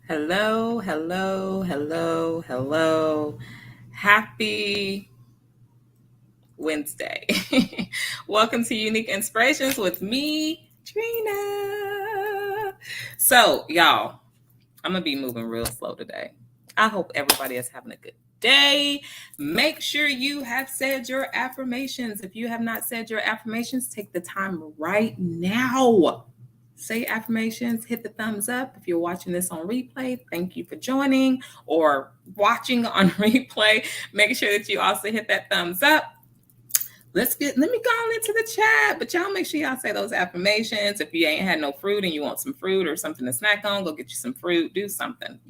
Hello, hello, hello, hello. Happy Wednesday. Welcome to Unique Inspirations with me, Trina. So, y'all, I'm going to be moving real slow today. I hope everybody is having a good day. Make sure you have said your affirmations. If you have not said your affirmations, take the time right now. Say affirmations, hit the thumbs up. If you're watching this on replay, thank you for joining, or watching on replay. Make sure that you also hit that thumbs up. Let me go on into the chat, but y'all make sure y'all say those affirmations. If you ain't had no fruit and you want some fruit or something to snack on, go get you some fruit, do something,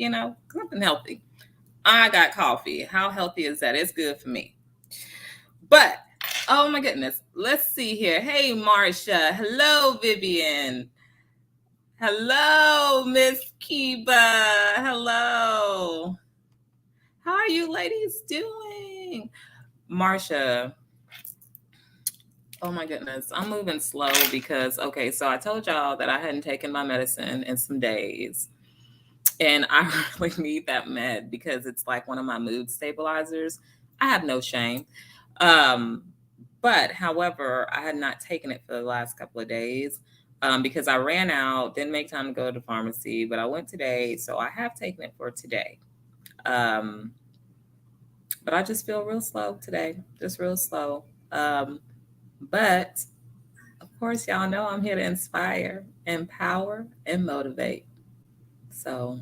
something healthy. I got coffee. How healthy is that? It's good for me. But, oh my goodness, let's see here. Hey, Marsha. Hello, Vivian. Hello, Miss Kiba. Hello. How are you ladies doing? Marsha. Oh my goodness. I'm moving slow because, okay, so I told y'all that I hadn't taken my medicine in some days. And I really need that med because it's like one of my mood stabilizers. I have no shame. But however, I had not taken it for the last couple of days because I ran out, didn't make time to go to the pharmacy, but I went today. So I have taken it for today. But I just feel real slow today, just real slow. But of course, y'all know I'm here to inspire, empower, and motivate. So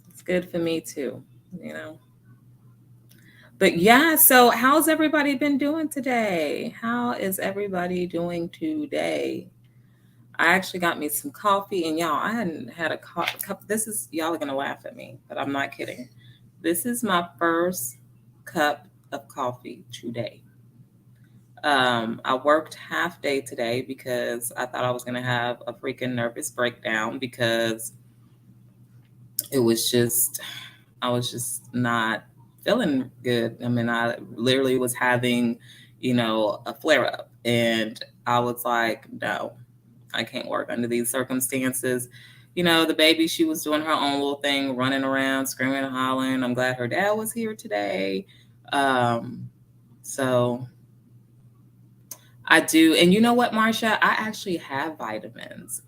it's good for me too, you know. But yeah, so how's everybody been doing today? How is everybody doing today? I actually got me some coffee, and y'all, I hadn't had a cup. This is, y'all are gonna laugh at me, but I'm not kidding. This is my first cup of coffee today. I worked half day today because I thought I was gonna have a freaking nervous breakdown because it was just, I was just not feeling good. I mean, I literally was having, a flare up, and I was like, no, I can't work under these circumstances. The baby, she was doing her own little thing, running around, screaming and hollering. I'm glad her dad was here today. So I do. And you know what, Marsha? I actually have vitamins.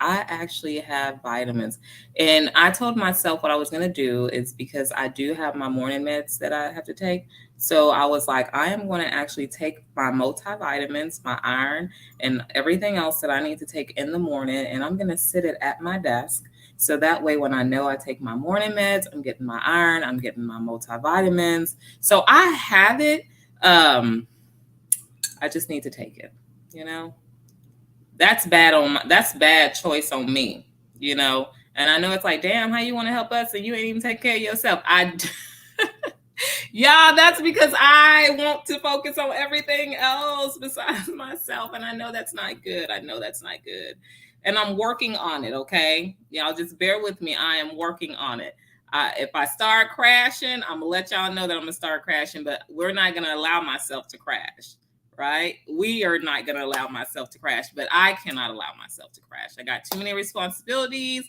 And I told myself what I was going to do is because I do have my morning meds that I have to take. So I was like, I am going to actually take my multivitamins, my iron, and everything else that I need to take in the morning. And I'm going to sit it at my desk. So that way, when I know I take my morning meds, I'm getting my iron, I'm getting my multivitamins. So I have it. I just need to take it. You know, that's bad choice on me. And I know it's like, damn, how you want to help us and you ain't even take care of yourself. Yeah, that's because I want to focus on everything else besides myself, and I know that's not good. And I'm working on it. Okay, y'all just bear with me. I am working on it. If I start crashing, I'm gonna let y'all know that I'm gonna start crashing, but we're not gonna allow myself to crash. Right? We are not going to allow myself to crash, but I cannot allow myself to crash. I got too many responsibilities.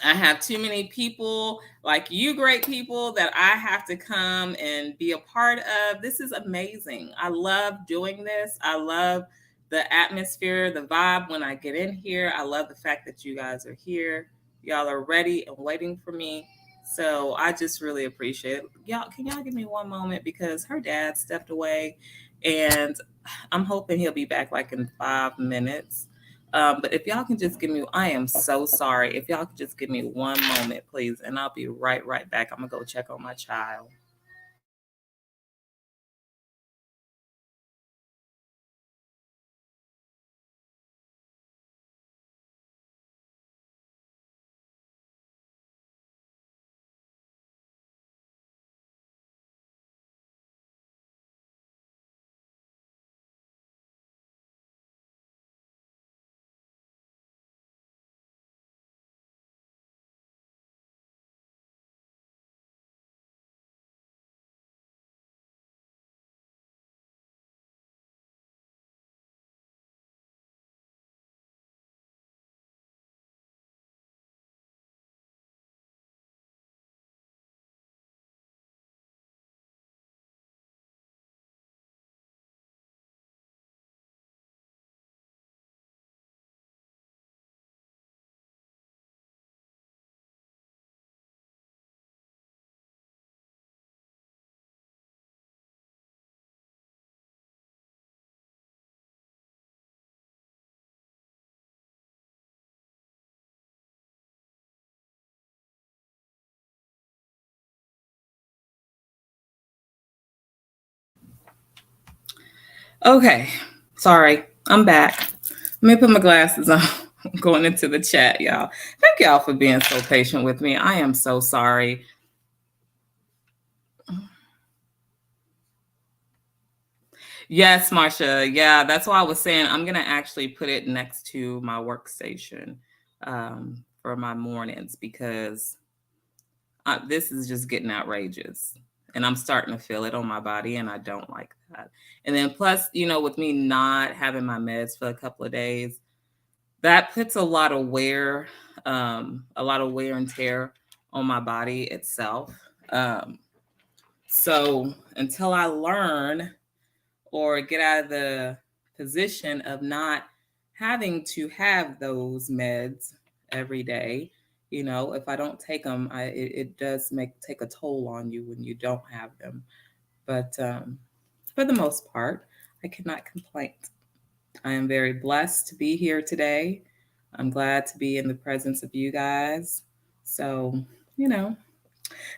I have too many people like you, great people, that I have to come and be a part of. This is amazing. I love doing this. I love the atmosphere, the vibe when I get in here. I love the fact that you guys are here. Y'all are ready and waiting for me. So I just really appreciate it. Can y'all give me one moment because her dad stepped away and I'm hoping he'll be back like in 5 minutes. But if y'all can just give me, I am so sorry. If y'all could just give me one moment, please, and I'll be right back. I'm gonna go check on my child. Okay, sorry, I'm back. Let me put my glasses on. Going into the chat, y'all. Thank y'all for being so patient with me. I am so sorry. Yes, Marcia. Yeah, that's why I was saying I'm gonna actually put it next to my workstation for my mornings because this is just getting outrageous, and I'm starting to feel it on my body, and I don't like that. And then plus, with me not having my meds for a couple of days, that puts a lot of wear and tear on my body itself. Um, so until I learn or get out of the position of not having to have those meds every day, if I don't take them, it does take a toll on you when you don't have them. But for the most part, I cannot complain. I am very blessed to be here today. I'm glad to be in the presence of you guys. So, you know,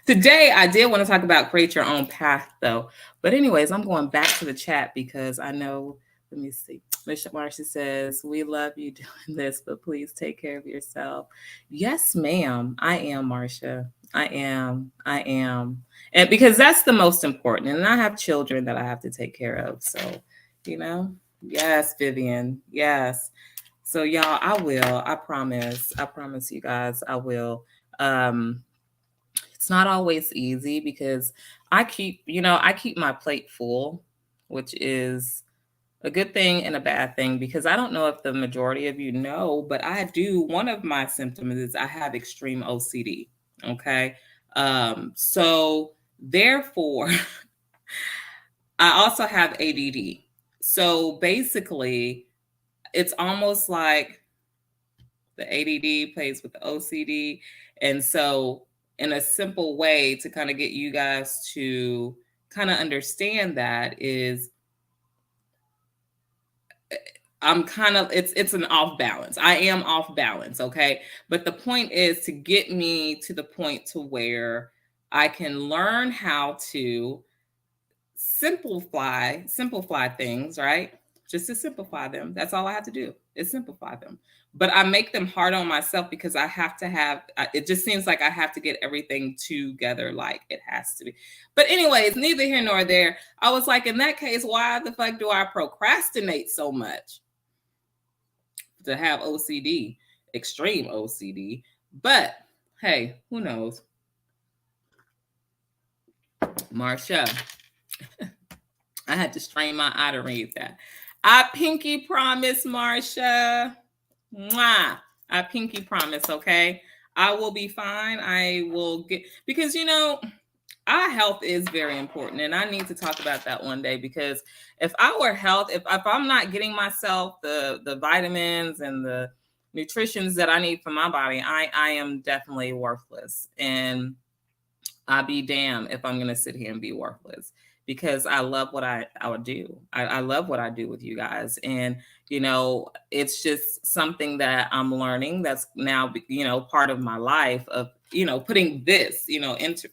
today I did want to talk about create your own path though. But anyways, I'm going back to the chat because I know, let me see. Miss Marcia says, we love you doing this, but please take care of yourself. Yes, ma'am. I am, Marcia. I am. I am. And because that's the most important. And I have children that I have to take care of. So, yes, Vivian. Yes. So y'all, I will. I promise. I promise you guys I will. It's not always easy because I keep my plate full, which is a good thing and a bad thing because I don't know if the majority of you know, but I do. One of my symptoms is I have extreme OCD. Okay. So therefore, I also have ADD. So basically, it's almost like the ADD plays with the OCD. And so, in a simple way to kind of get you guys to kind of understand that is I'm kind of it's an off balance. I am off balance, okay? But the point is to get me to the point to where I can learn how to simplify things, right? Just to simplify them. That's all I have to do is simplify them. But I make them hard on myself because I have to have it just seems like I have to get everything together like it has to be. But anyways, neither here nor there. I was like, in that case, why the fuck do I procrastinate so much to have OCD, extreme OCD? But hey, who knows? Marcia, I had to strain my eye to read that. I pinky promise, Marcia. Mwah. I pinky promise, okay? I will be fine. I will get, because our health is very important. And I need to talk about that one day because if our health, if I'm not getting myself the vitamins and the nutritions that I need for my body, I am definitely worthless. And I'll be damned if I'm going to sit here and be worthless because I love what I would do. I love what I do with you guys. And, it's just something that I'm learning that's now, part of my life of, putting this, into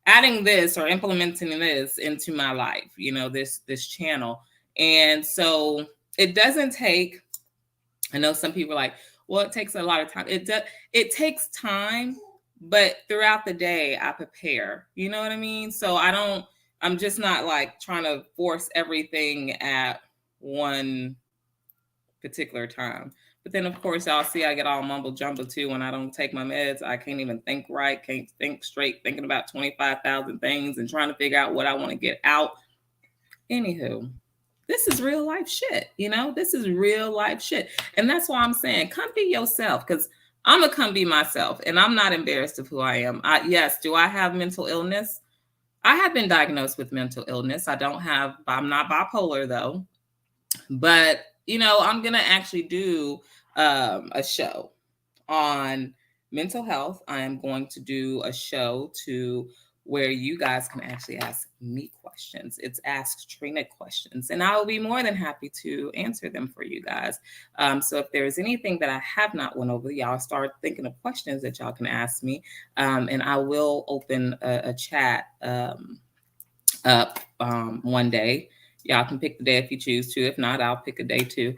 adding this or implementing this into my life, this channel. And so it doesn't take, I know some people are like, well, it takes a lot of time. It takes time, but throughout the day I prepare. You know what I mean? So I'm just not like trying to force everything at one particular time. But then of course y'all see I get all mumble jumble too when I don't take my meds. I can't even think right, can't think straight, thinking about 25,000 things and trying to figure out what I want to get out. Anywho, this is real life shit. This is real life shit. And that's why I'm saying, come be yourself, because I'm going to come be myself. And I'm not embarrassed of who I am. Yes, do I have mental illness? I have been diagnosed with mental illness. I'm not bipolar though. But, I'm going to actually do a show on mental health. I am going to do a show where you guys can actually ask me questions. It's Ask Trina questions, and I will be more than happy to answer them for you guys. So if there's anything that I have not went over, y'all start thinking of questions that y'all can ask me, and I will open a chat up one day. Y'all can pick the day if you choose to. If not, I'll pick a day too.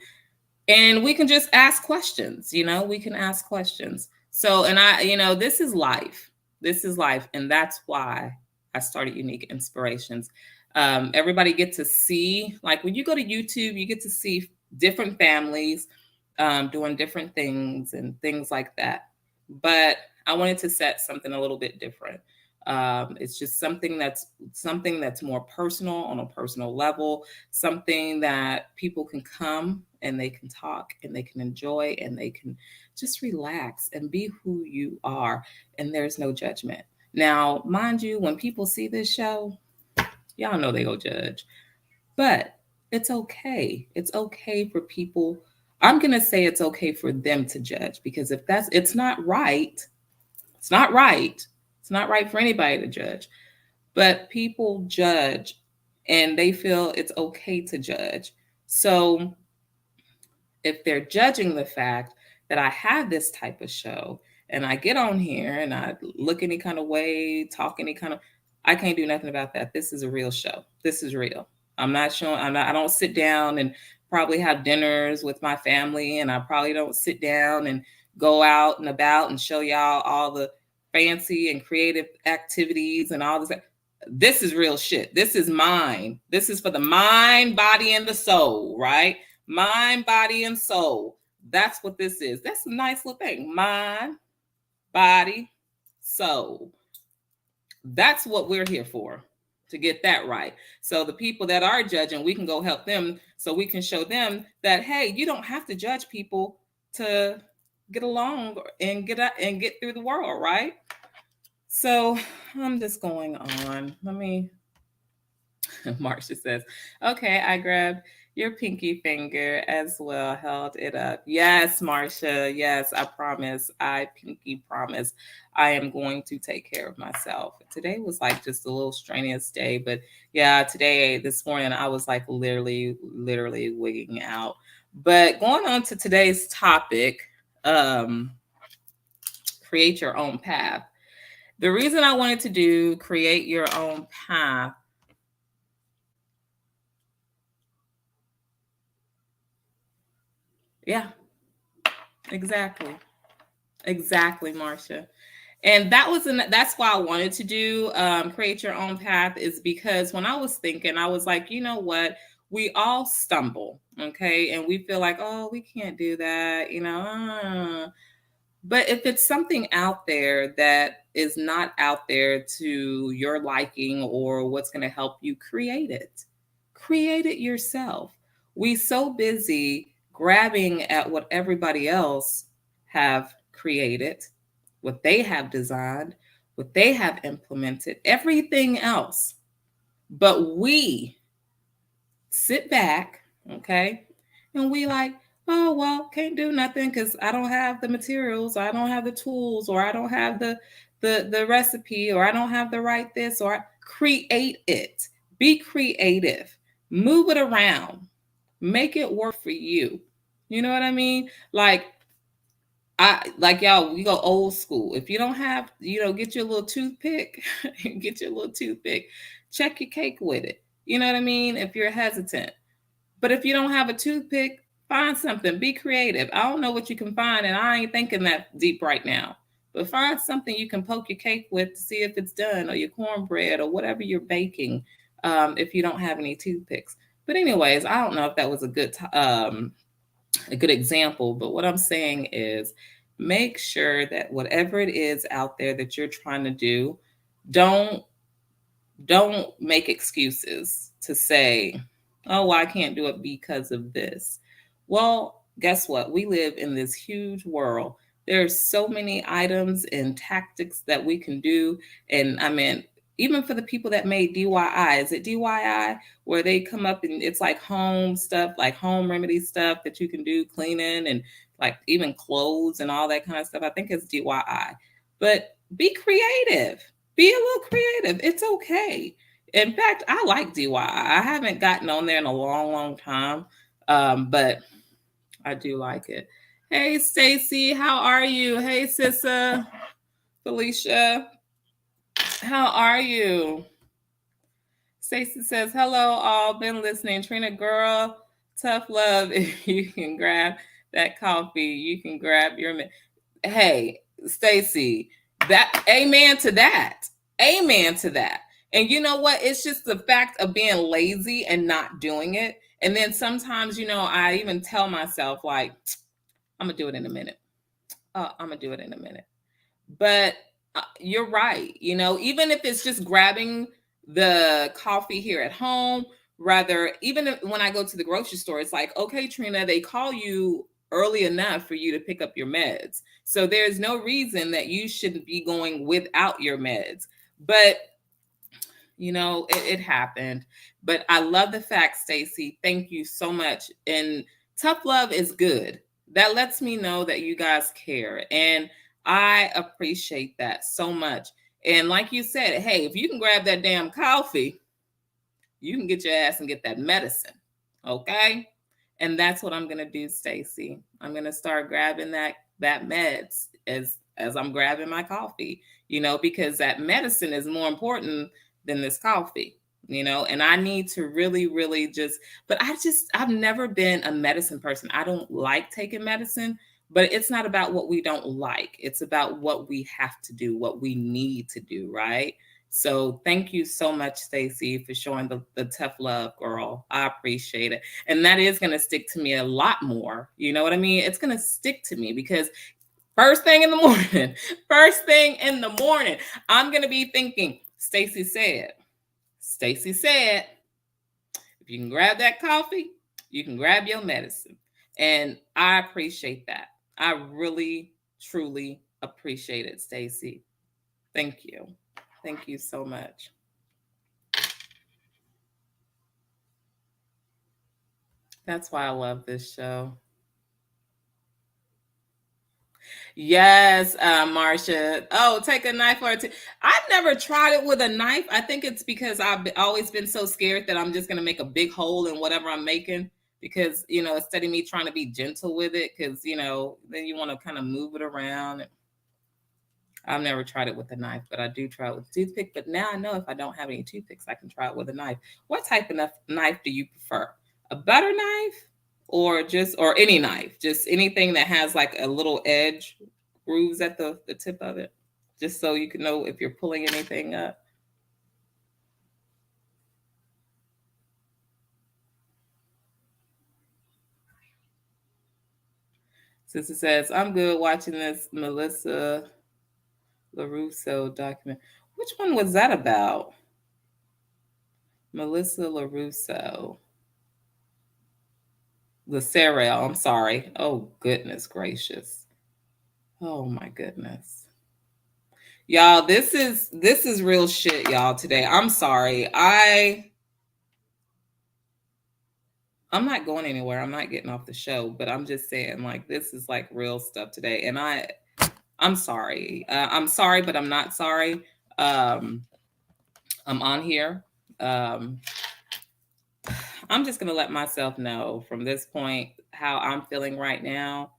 And we can just ask questions, we can ask questions. So, and this is life. This is life. And that's why I started Unique Inspirations. Everybody get to see, like when you go to YouTube, you get to see different families doing different things and things like that. But I wanted to set something a little bit different. It's just something that's more personal, on a personal level, something that people can come and they can talk and they can enjoy and they can just relax and be who you are. And there's no judgment. Now, mind you, when people see this show, y'all know they go judge, but it's okay. It's okay for people. I'm going to say it's okay for them to judge, because if it's not right. It's not right. It's not right for anybody to judge, but people judge and they feel it's okay to judge. So if they're judging the fact that I have this type of show and I get on here and I look any kind of way, talk any kind of, I can't do nothing about that. This is a real show. This is real. I don't sit down and probably have dinners with my family, and I probably don't sit down and go out and about and show y'all all the fancy and creative activities and all this. This is real shit. This is mine. This is for the mind, body, and the soul, right? Mind, body, and soul. That's what this is. That's a nice little thing. Mind, body, soul. That's what we're here for, to get that right. So the people that are judging, we can go help them, so we can show them that, hey, you don't have to judge people to get along and get through the world, right? So I'm just going on. Let me. Marcia says, okay, I grabbed your pinky finger as well, held it up. Yes, Marcia. Yes, I promise. I pinky promise I am going to take care of myself. Today was like just a little strenuous day, but yeah, this morning, I was like literally wigging out. But going on to today's topic, create your own path. The reason I wanted to do create your own path, yeah, exactly, Marcia. And that's why I wanted to do create your own path, is because when I was thinking, I was like, you know what? We all stumble, okay? And we feel like, oh, we can't do that, But if it's something out there that is not out there to your liking or what's going to help you, create it. Create it yourself. We so busy grabbing at what everybody else have created, what they have designed, what they have implemented, everything else. But we sit back, okay, and we like, oh, well, can't do nothing because I don't have the materials, or I don't have the tools, or I don't have the recipe, or I don't have the right this, or create it. Be creative. Move it around. Make it work for you. You know what I mean? Y'all, we go old school. If you don't have, get your little toothpick, get your little toothpick, check your cake with it. You know what I mean? If you're hesitant. But if you don't have a toothpick, find something. Be creative. I don't know what you can find, and I ain't thinking that deep right now. But find something you can poke your cake with to see if it's done, or your cornbread, or whatever you're baking, if you don't have any toothpicks. But anyways, I don't know if that was a good example. But what I'm saying is, make sure that whatever it is out there that you're trying to do, don't make excuses to say, oh, well, I can't do it because of this. Well, guess what? We live in this huge world. There's so many items and tactics that we can do. And I mean, even for the people that made DIY, is it DIY, where they come up and it's like home stuff, like home remedy stuff that you can do, cleaning and like even clothes and all that kind of stuff. I think it's DIY. But be creative. Be a little creative. It's okay. In fact, I like DIY. I haven't gotten on there in a long time, but I do like it. Hey, Stacy, how are you? Hey, Sissa, Felicia, how are you? Stacy says, hello, all. Been listening. Trina, girl, tough love. If you can grab that coffee, you can grab your. Hey, Stacy, that amen to that. Amen to that. And you know what? It's just the fact of being lazy and not doing it. And then sometimes, I even tell myself, like, I'm going to do it in a minute. I'm going to do it in a minute. But you're right. Even if it's just grabbing the coffee here at home, rather, even when I go to the grocery store, it's like, okay, Trina, they call you early enough for you to pick up your meds. So there's no reason that you shouldn't be going without your meds. But it happened. But I love the fact, Stacy. Thank you so much. And tough love is good. That lets me know that you guys care. And I appreciate that so much. And like you said, hey, if you can grab that damn coffee, you can get your ass and get that medicine. Okay? And that's what I'm gonna do, Stacy. I'm gonna start grabbing that meds as I'm grabbing my coffee, because that medicine is more important than this coffee, and I need to really, really but I've never been a medicine person. I don't like taking medicine, but it's not about what we don't like. It's about what we have to do, what we need to do, right? So thank you so much, Stacy, for showing the tough love, girl. I appreciate it. And that is going to stick to me a lot more. You know what I mean? It's going to stick to me because first thing in the morning, I'm going to be thinking, Stacy said, if you can grab that coffee, you can grab your medicine. And I appreciate that. I really, truly appreciate it, Stacy. Thank you. Thank you so much. That's why I love this show. Yes, Marcia. Oh, take a knife or two. I've never tried it with a knife. I think it's because I've always been so scared that I'm just going to make a big hole in whatever I'm making. Because, instead of me trying to be gentle with it, because, then you want to kind of move it around. I've never tried it with a knife, but I do try it with a toothpick. But now I know if I don't have any toothpicks, I can try it with a knife. What type of knife do you prefer? A butter knife? Or any knife, just anything that has like a little edge grooves at the tip of it, just so you can know if you're pulling anything up. Sister says, I'm good watching this Melissa LaRusso document. Which one was that about? Melissa LaRusso. Lacerel, I'm sorry. Oh, goodness gracious. Oh my goodness. Y'all, this is real shit, y'all, today. I'm sorry. I'm not going anywhere. I'm not getting off the show, but I'm just saying, like, this is like real stuff today. And I'm sorry. I'm sorry, but I'm not sorry. I'm on here. I'm just going to let myself know from this point how I'm feeling right now.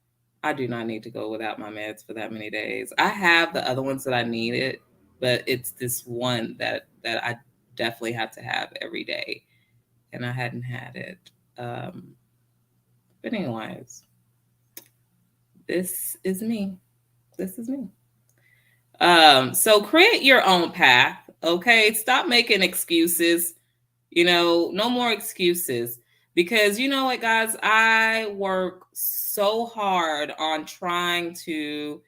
I do not need to go without my meds for that many days. I have the other ones that I needed, but it's this one that I definitely have to have every day, and I hadn't had it. But anyways, this is me. This is me. So create your own path. Okay. Stop making excuses. No more excuses. Because you know what, guys, I work so hard on trying to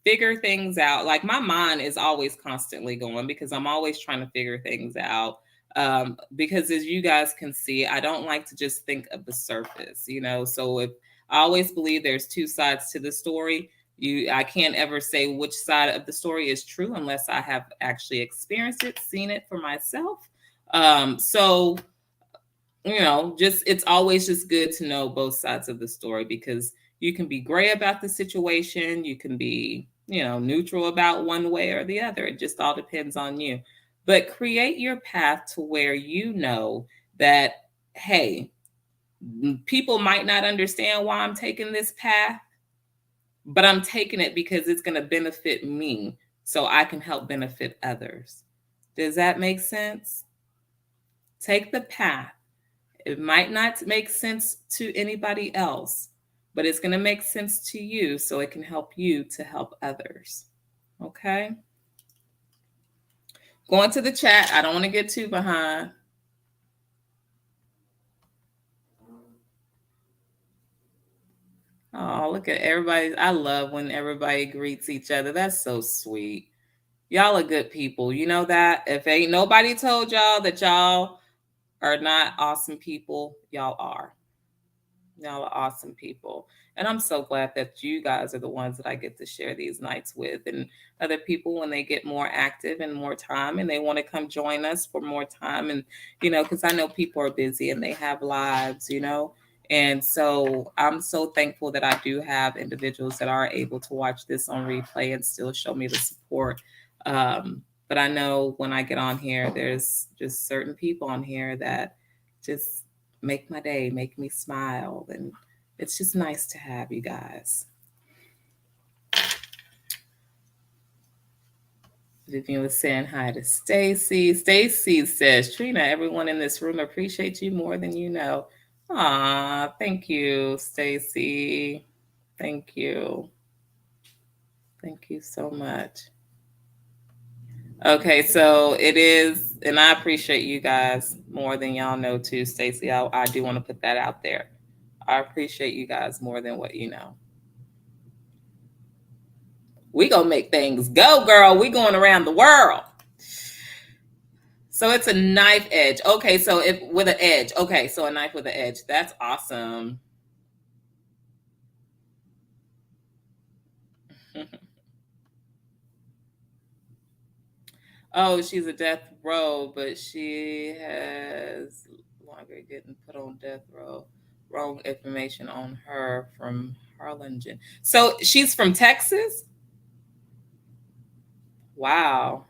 figure things out. Like my mind is always constantly going because I'm always trying to figure things out. Because as you guys can see, I don't like to just think of the surface, So if I always believe there's two sides to the story, I can't ever say which side of the story is true unless I have actually experienced it, seen it for myself. So just it's always just good to know both sides of the story because you can be gray about the situation, you can be neutral about one way or the other. It just all depends on you. But create your path to where you know that, hey, people might not understand why I'm taking this path, but I'm taking it because it's going to benefit me so I can help benefit others. Does that make sense? Take the path. It might not make sense to anybody else, but it's going to make sense to you so it can help you to help others. Okay? Going to the chat. I don't want to get too behind. Oh, look at everybody. I love when everybody greets each other. That's so sweet. Y'all are good people. You know that? If ain't nobody told y'all that y'all are not awesome people, y'all are. Y'all are awesome people. And I'm so glad that you guys are the ones that I get to share these nights with. And other people, when they get more active and more time and they want to come join us for more time. And, because I know people are busy and they have lives, And so I'm so thankful that I do have individuals that are able to watch this on replay and still show me the support. But I know when I get on here, there's just certain people on here that just make my day, make me smile. And it's just nice to have you guys. Vivian was saying hi to Stacy. Stacy says, Trina, everyone in this room appreciates you more than you know. Aw, thank you, Stacy. Thank you. Thank you so much. Okay, so it is, and I appreciate you guys more than y'all know too, Stacy. I do want to put that out there. I appreciate you guys more than what you know. We gonna make things go, girl. We going around the world. So it's a knife edge. Okay, so if with an edge. Okay, so a knife with an edge. That's awesome. Oh, she's a death row, but she has longer getting put on death row. Wrong information on her from Harlingen. So she's from Texas? Wow.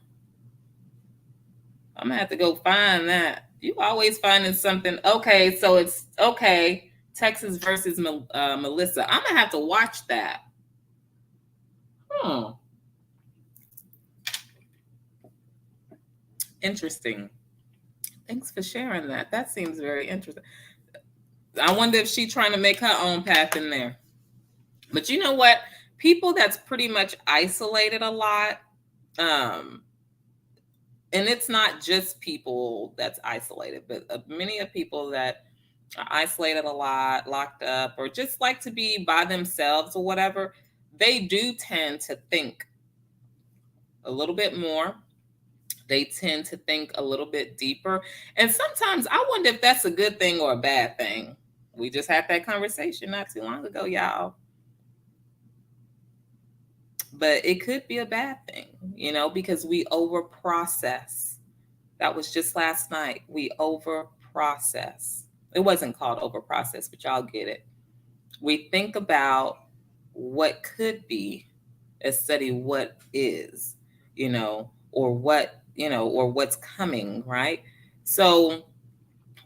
I'm gonna have to go find that. You always finding something. Okay, so it's okay. Texas versus Melissa. I'm gonna have to watch that. Interesting. Thanks for sharing that. That seems very interesting. I wonder if she's trying to make her own path in there. But you know what? People that's pretty much isolated a lot, and it's not just people that's isolated, but many of people that are isolated a lot, locked up, or just like to be by themselves or whatever, they do tend to think a little bit more. They tend to think a little bit deeper. And sometimes I wonder if that's a good thing or a bad thing. We just had that conversation not too long ago, y'all. But it could be a bad thing, because we over process. That was just last night. We over process. It wasn't called over process, but y'all get it. We think about what could be instead of what is, or what, or what's coming, right? So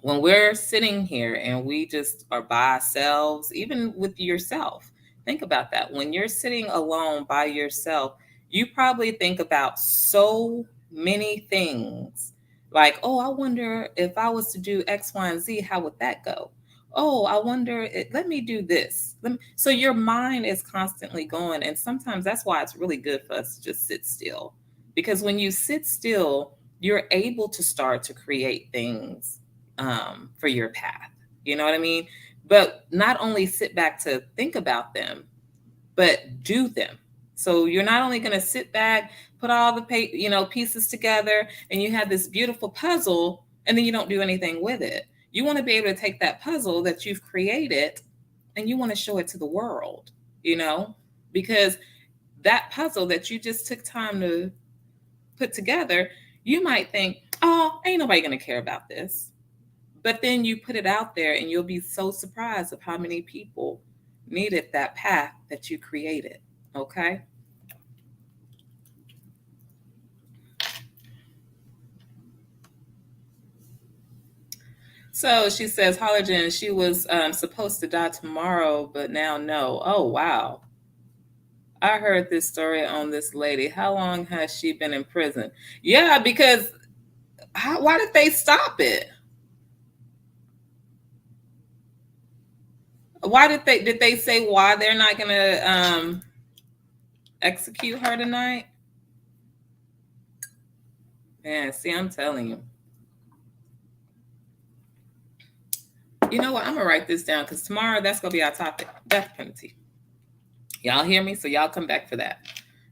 when we're sitting here and we just are by ourselves, even with yourself, think about that. When you're sitting alone by yourself, you probably think about so many things. Like, oh, I wonder if I was to do X, Y, and Z, how would that go? Oh, I wonder, let me do this. So your mind is constantly going. And sometimes that's why it's really good for us to just sit still. Because when you sit still, you're able to start to create things for your path. You know what I mean? But not only sit back to think about them, but do them. So you're not only going to sit back, put all the pieces together, and you have this beautiful puzzle, and then you don't do anything with it. You want to be able to take that puzzle that you've created, and you want to show it to the world. Because that puzzle that you just took time to put together, you might think, oh, ain't nobody going to care about this. But then you put it out there and you'll be so surprised of how many people needed that path that you created. Okay. So she says, Harlingen, she was supposed to die tomorrow, but now no. Oh, wow. I heard this story on this lady. How long has she been in prison? Yeah, because why did they stop it? Why did they say why they're not gonna execute her tonight? Man, see, I'm telling you. You know what? I'm gonna write this down because tomorrow that's gonna be our topic: death penalty. Y'all hear me? So y'all come back for that.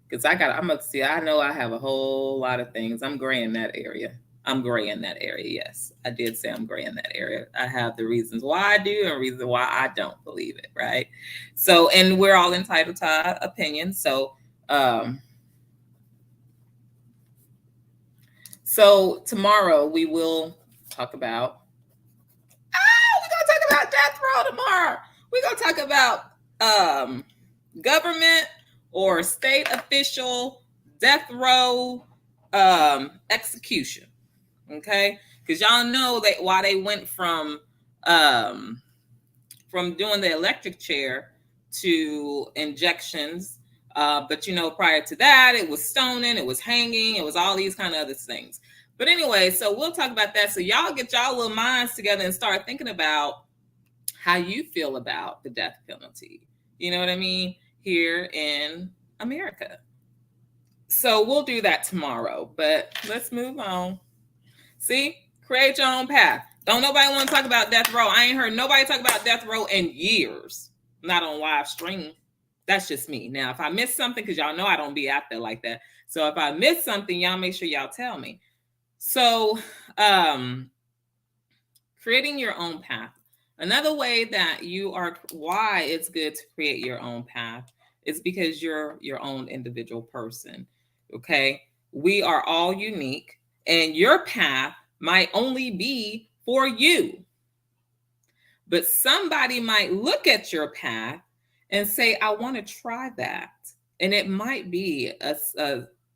Because I'm gonna see. I know I have a whole lot of things. I'm gray in that area. I'm gray in that area. Yes, I did say I'm gray in that area. I have the reasons why I do and reasons why I don't believe it. Right. So, and we're all entitled to our opinions. So, so tomorrow we will talk about. We're gonna talk about death row tomorrow. We're gonna talk about government or state official death row execution. Okay, because y'all know that why they went from doing the electric chair to injections. But prior to that, it was stoning, it was hanging, it was all these kind of other things. But anyway, so we'll talk about that. So y'all get y'all little minds together and start thinking about how you feel about the death penalty. You know what I mean? Here in America. So we'll do that tomorrow, but let's move on. See, create your own path. Don't nobody want to talk about death row. I ain't heard nobody talk about death row in years. Not on live stream. That's just me. Now, if I miss something, because y'all know I don't be out there like that. So if I miss something, y'all make sure y'all tell me. So creating your own path. Another way that why it's good to create your own path is because you're your own individual person. Okay. We are all unique, and your path might only be for you. But somebody might look at your path and say, I want to try that. And it might be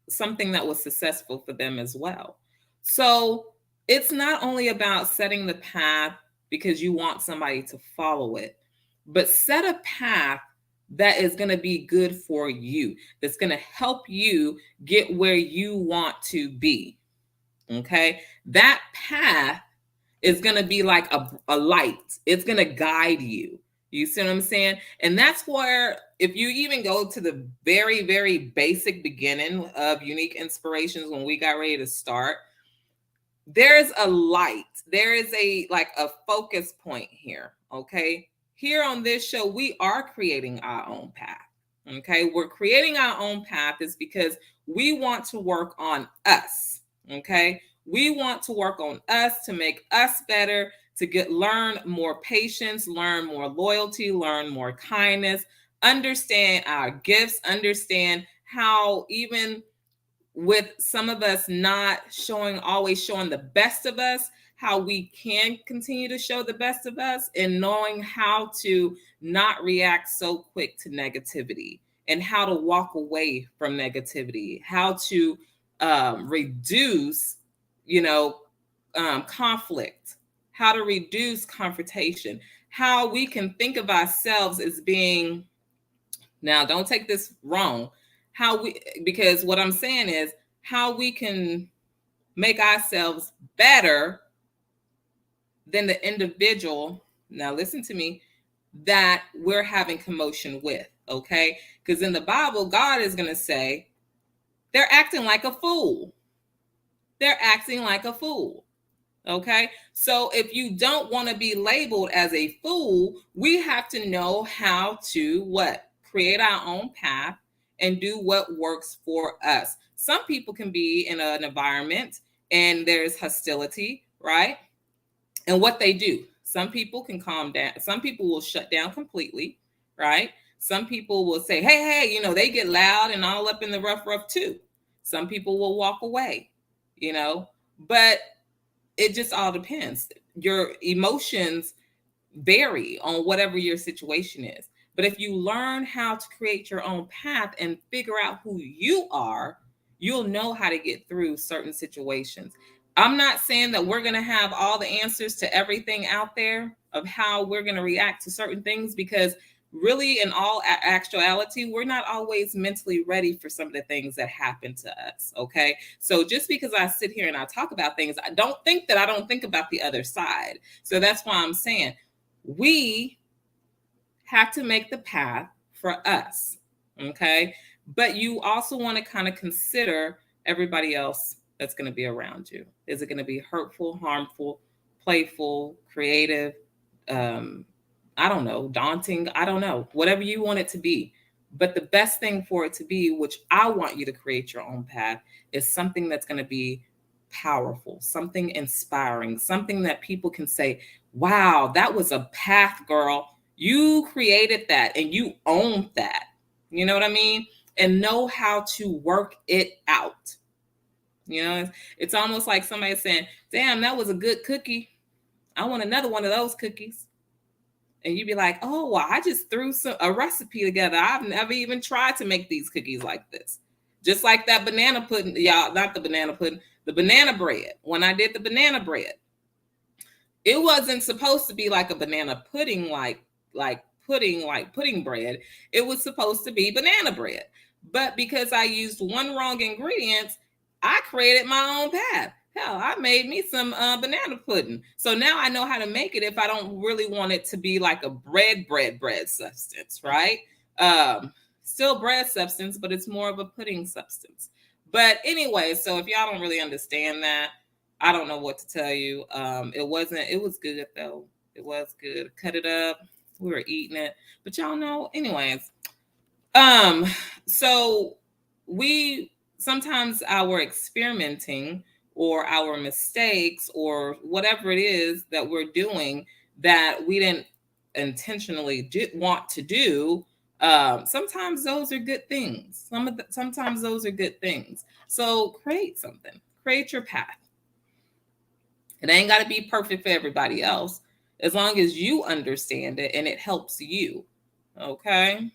something that was successful for them as well. So it's not only about setting the path because you want somebody to follow it, but set a path that is going to be good for you, that's going to help you get where you want to be. Okay. That path is going to be like a light. It's going to guide you. You see what I'm saying? And that's where, if you even go to the very, very basic beginning of Unique Inspirations, when we got ready to start, there's a light. There is a focus point here. Okay. Here on this show, we are creating our own path. Okay. We're creating our own path is because we want to work on us. Okay. We want to work on us to make us better, to learn more patience, learn more loyalty, learn more kindness, understand our gifts, understand how even with some of us not always showing the best of us, how we can continue to show the best of us, and knowing how to not react so quick to negativity, and how to walk away from negativity, how to reduce, conflict, how to reduce confrontation, how we can think of ourselves as being, now don't take this wrong, because what I'm saying is how we can make ourselves better than the individual, now listen to me, that we're having commotion with, okay? Because in the Bible, God is going to say, they're acting like a fool. They're acting like a fool. Okay. So if you don't want to be labeled as a fool, we have to know how to create our own path and do what works for us. Some people can be in an environment and there's hostility, right? And what they do, some people can calm down. Some people will shut down completely, right? Some people will say, hey, they get loud and all up in the rough too. Some people will walk away, but it just all depends. Your emotions vary on whatever your situation is. But if you learn how to create your own path and figure out who you are, you'll know how to get through certain situations. I'm not saying that we're going to have all the answers to everything out there of how we're going to react to certain things, because really, in all actuality, we're not always mentally ready for some of the things that happen to us. Okay. So just because I sit here and I talk about things, I don't think about the other side. So that's why I'm saying we have to make the path for us. Okay. But you also want to kind of consider everybody else that's going to be around you. Is it going to be hurtful, harmful, playful, creative? Um, I don't know, daunting. I don't know, whatever you want it to be. But the best thing for it to be, which I want you to create your own path, is something that's going to be powerful, something inspiring, something that people can say, wow, that was a path, girl. You created that and you owned that. You know what I mean? And know how to work it out. You know, it's almost like somebody saying, damn, that was a good cookie. I want another one of those cookies. And you'd be like, oh, well, I just threw a recipe together. I've never even tried to make these cookies like this. Just like that banana pudding, y'all, not the banana pudding, the banana bread. When I did the banana bread, it wasn't supposed to be like a banana pudding, like pudding bread. It was supposed to be banana bread. But because I used one wrong ingredient, I created my own path. Hell, I made me some banana pudding. So now I know how to make it if I don't really want it to be like a bread substance, right? Still bread substance, but it's more of a pudding substance. But anyway, so if y'all don't really understand that, I don't know what to tell you. It was good though. It was good. Cut it up. We were eating it. But y'all know, anyways. So we sometimes our experimenting or our mistakes or whatever it is that we're doing that we didn't intentionally want to do, sometimes those are good things. Sometimes those are good things. So create something. Create your path. It ain't got to be perfect for everybody else, as long as you understand it and it helps you. Okay.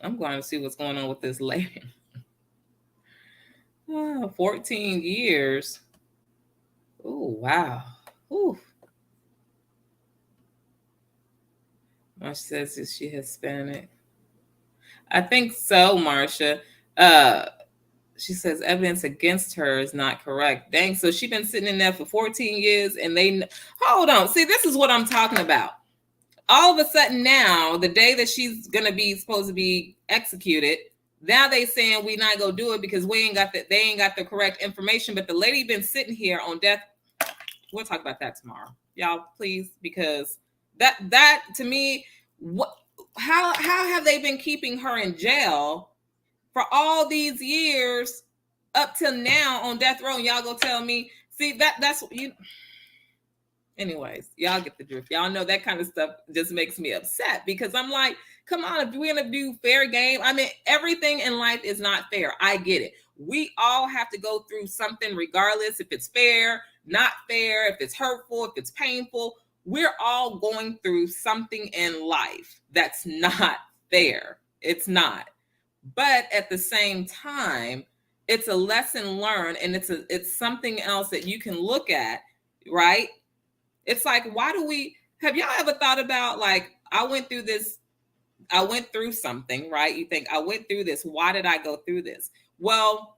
I'm going to see what's going on with this lady. 14 years. Oh, wow. Ooh. Marsha says, is she Hispanic? I think so, Marsha. She says evidence against her is not correct. Dang, so she's been sitting in there for 14 years and hold on. See, this is what I'm talking about. All of a sudden now, the day that she's going to be supposed to be executed, now they saying we not going to do it because they ain't got the correct information. But the lady been sitting here on death. We'll talk about that tomorrow. Y'all, please, because that to me, how have they been keeping her in jail for all these years up till now on death row? And y'all go tell me, see, that's what you. Anyways, y'all get the drift. Y'all know that kind of stuff just makes me upset because I'm like, come on, if we're going to do fair game, I mean, everything in life is not fair. I get it. We all have to go through something regardless if it's fair, not fair, if it's hurtful, if it's painful. We're all going through something in life that's not fair. It's not. But at the same time, it's a lesson learned and it's something else that you can look at, right? It's like, have y'all ever thought about, like, I went through something, right? You think, I went through this. Why did I go through this? Well,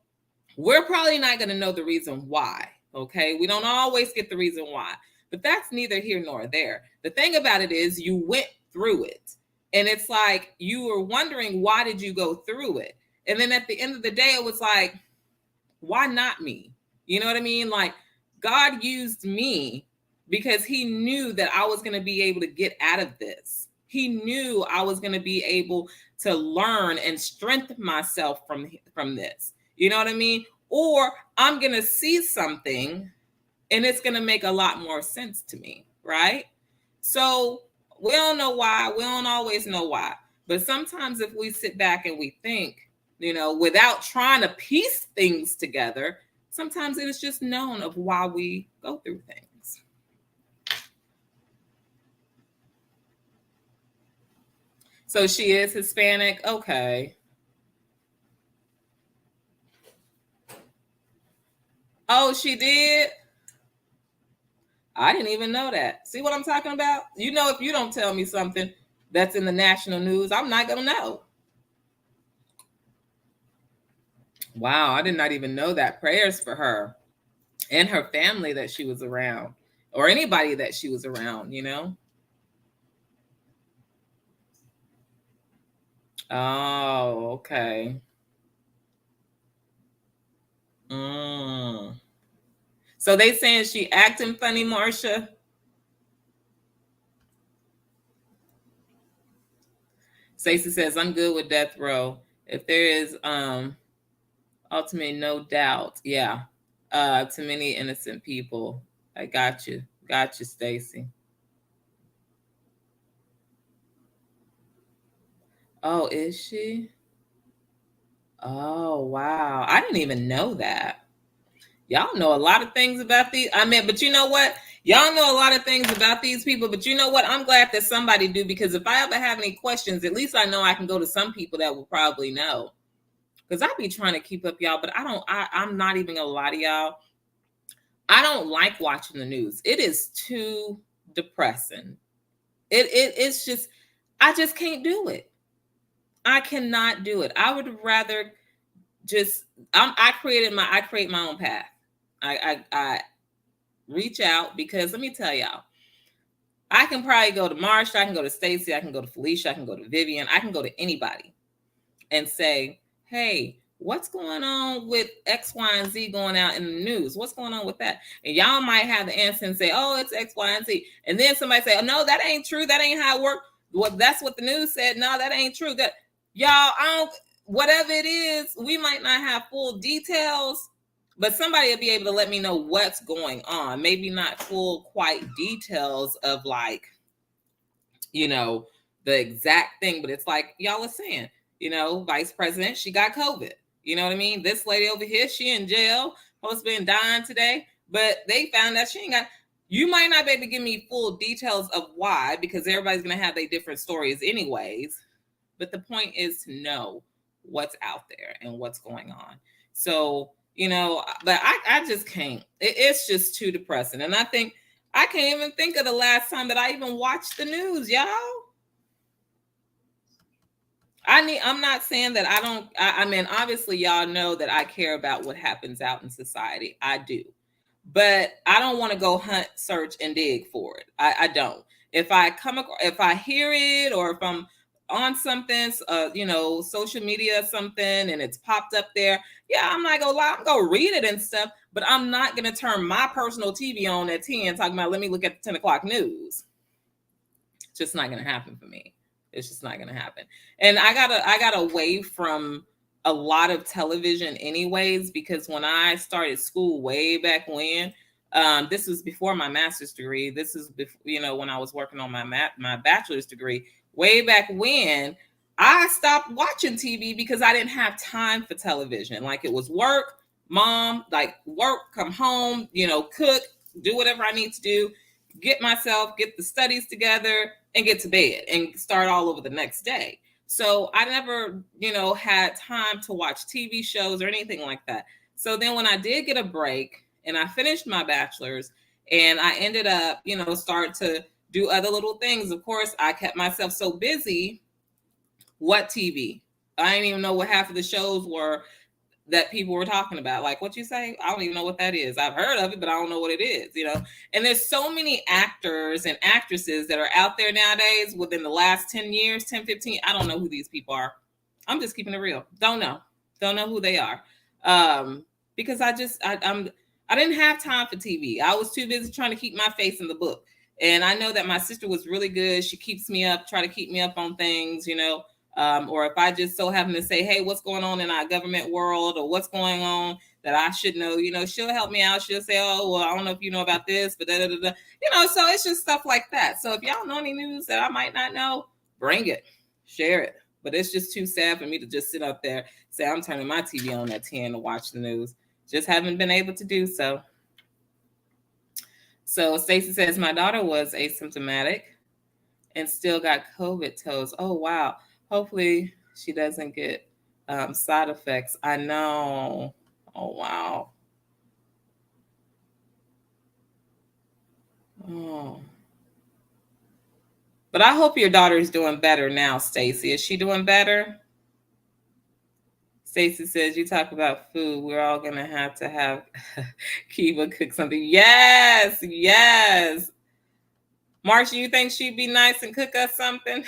we're probably not going to know the reason why, okay? We don't always get the reason why, but that's neither here nor there. The thing about it is you went through it. And it's like, you were wondering, why did you go through it? And then at the end of the day, it was like, why not me? You know what I mean? Like, God used me because he knew that I was going to be able to get out of this. He knew I was going to be able to learn and strengthen myself from this. You know what I mean? Or I'm going to see something and it's going to make a lot more sense to me, right? So we don't know why. We don't always know why. But sometimes if we sit back and we think, you know, without trying to piece things together, sometimes it is just known of why we go through things. So she is Hispanic? Okay. Oh, she did? I didn't even know that. See what I'm talking about? You know, if you don't tell me something that's in the national news, I'm not going to know. Wow, I did not even know that. Prayers for her and her family that she was around, or anybody that she was around, you know? Oh, okay. Mm. So they saying she acting funny, Marsha? Stacey says, I'm good with death row. If there is ultimately no doubt. Yeah. To many innocent people. I got you. Got you, Stacey. Oh, is she? Oh, wow. I didn't even know that. Y'all know a lot of things about these. I mean, but you know what? Y'all know a lot of things about these people, but you know what? I'm glad that somebody do, because if I ever have any questions, at least I know I can go to some people that will probably know. Because I be trying to keep up, y'all, but I'm not even gonna lie to y'all. I don't like watching the news. It is too depressing. It's just, I just can't do it. I cannot do it. I would rather just I create my own path. I reach out, because let me tell y'all, I can probably go to Marsha, I can go to Stacey, I can go to Felicia, I can go to Vivian, I can go to anybody and say, hey, what's going on with X, Y, and Z going out in the news? What's going on with that? And y'all might have the answer and say, oh, it's X, Y, and Z. And then somebody say, oh, no, that ain't true. That ain't how it works. Well, that's what the news said. No, that ain't true. That y'all, I don't, whatever it is, we might not have full details, but somebody will be able to let me know what's going on. Maybe not full quite details of like, you know, the exact thing, but it's like y'all are saying, you know, vice president, she got COVID. You know what I mean? This lady over here, she in jail, supposed to be dying today, but they found that she ain't got. You might not be able to give me full details of why, because everybody's gonna have their different stories anyways. But the point is to know what's out there and what's going on. So, you know, but I just can't. It's just too depressing. And I think I can't even think of the last time that I even watched the news, y'all. I'm not saying that I don't. I mean, obviously, y'all know that I care about what happens out in society. I do, but I don't want to go hunt, search, and dig for it. I don't. If I come across, if I hear it, or if I'm on something, you know, social media, something, and it's popped up there, yeah, I'm not gonna lie, I'm gonna read it and stuff. But I'm not gonna turn my personal TV on at 10 talking about, let me look at the 10 o'clock news. It's just not gonna happen for me. It's just not gonna happen. And I got away from a lot of television anyways, because when I started school way back when, this was before my master's degree. This is before, you know, when I was working on my bachelor's degree. Way back when, I stopped watching TV because I didn't have time for television. Like, it was work, mom, like work, come home, you know, cook, do whatever I need to do, get the studies together, and get to bed and start all over the next day. So I never, you know, had time to watch TV shows or anything like that. So then when I did get a break and I finished my bachelor's and I ended up, you know, start to do other little things. Of course, I kept myself so busy. What TV? I didn't even know what half of the shows were that people were talking about. Like, what you say? I don't even know what that is. I've heard of it, but I don't know what it is, you know? And there's so many actors and actresses that are out there nowadays within the last 10 years, 10, 15. I don't know who these people are. I'm just keeping it real. Don't know who they are. Because I didn't have time for TV. I was too busy trying to keep my face in the book. And I know that my sister was really good. She keeps me up, try to keep me up on things, you know. Or if I just so happen to say, hey, what's going on in our government world, or what's going on that I should know, you know, she'll help me out. She'll say, oh, well, I don't know if you know about this, but you know, so it's just stuff like that. So if y'all know any news that I might not know, bring it, share it. But it's just too sad for me to just sit up there, say I'm turning my TV on at 10 to watch the news. Just haven't been able to do so. So Stacey says, my daughter was asymptomatic and still got COVID toes. Oh, wow. Hopefully she doesn't get side effects. I know. Oh, wow. Oh. But I hope your daughter is doing better now, Stacey. Is she doing better? Stacey says, you talk about food. We're all going to have Kiva cook something. Yes, yes. Marsha, you think she'd be nice and cook us something?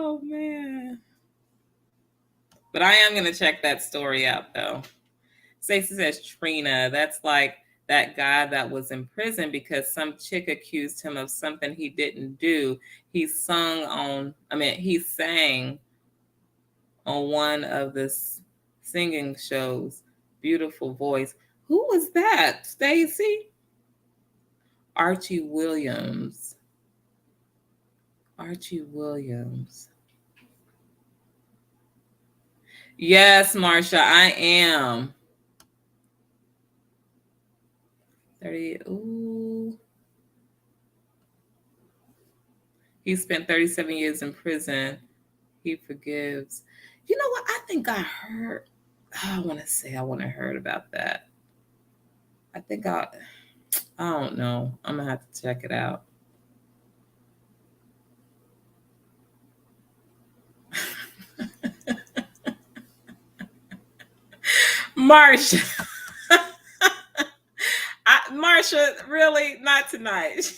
Oh man. But I am gonna check that story out though. Stacey says Trina. That's like that guy that was in prison because some chick accused him of something he didn't do. He sang on one of the singing shows. Beautiful voice. Who was that, Stacey? Archie Williams. Archie Williams. Yes, Marsha, I am. 30. Ooh. He spent 37 years in prison. He forgives. You know what? I think I heard. I want to heard about that. I don't know. I'm going to have to check it out. Marsha. Marsha, really? Not tonight.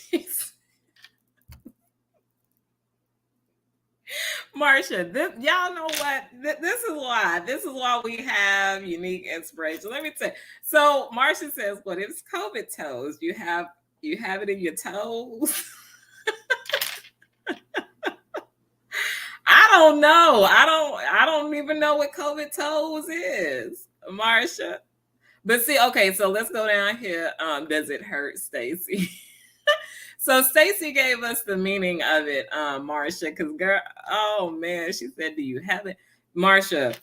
Marsha, y'all know what? This is why. This is why we have unique inspiration. Let me tell you. So Marsha says, "What if it's COVID toes? You have it in your toes." I don't know. I don't even know what COVID toes is, Marsha. But see, okay, so let's go down here. Does it hurt, Stacey? So Stacey gave us the meaning of it, Marsha, because girl, oh man, she said, "Do you have it?" Marsha,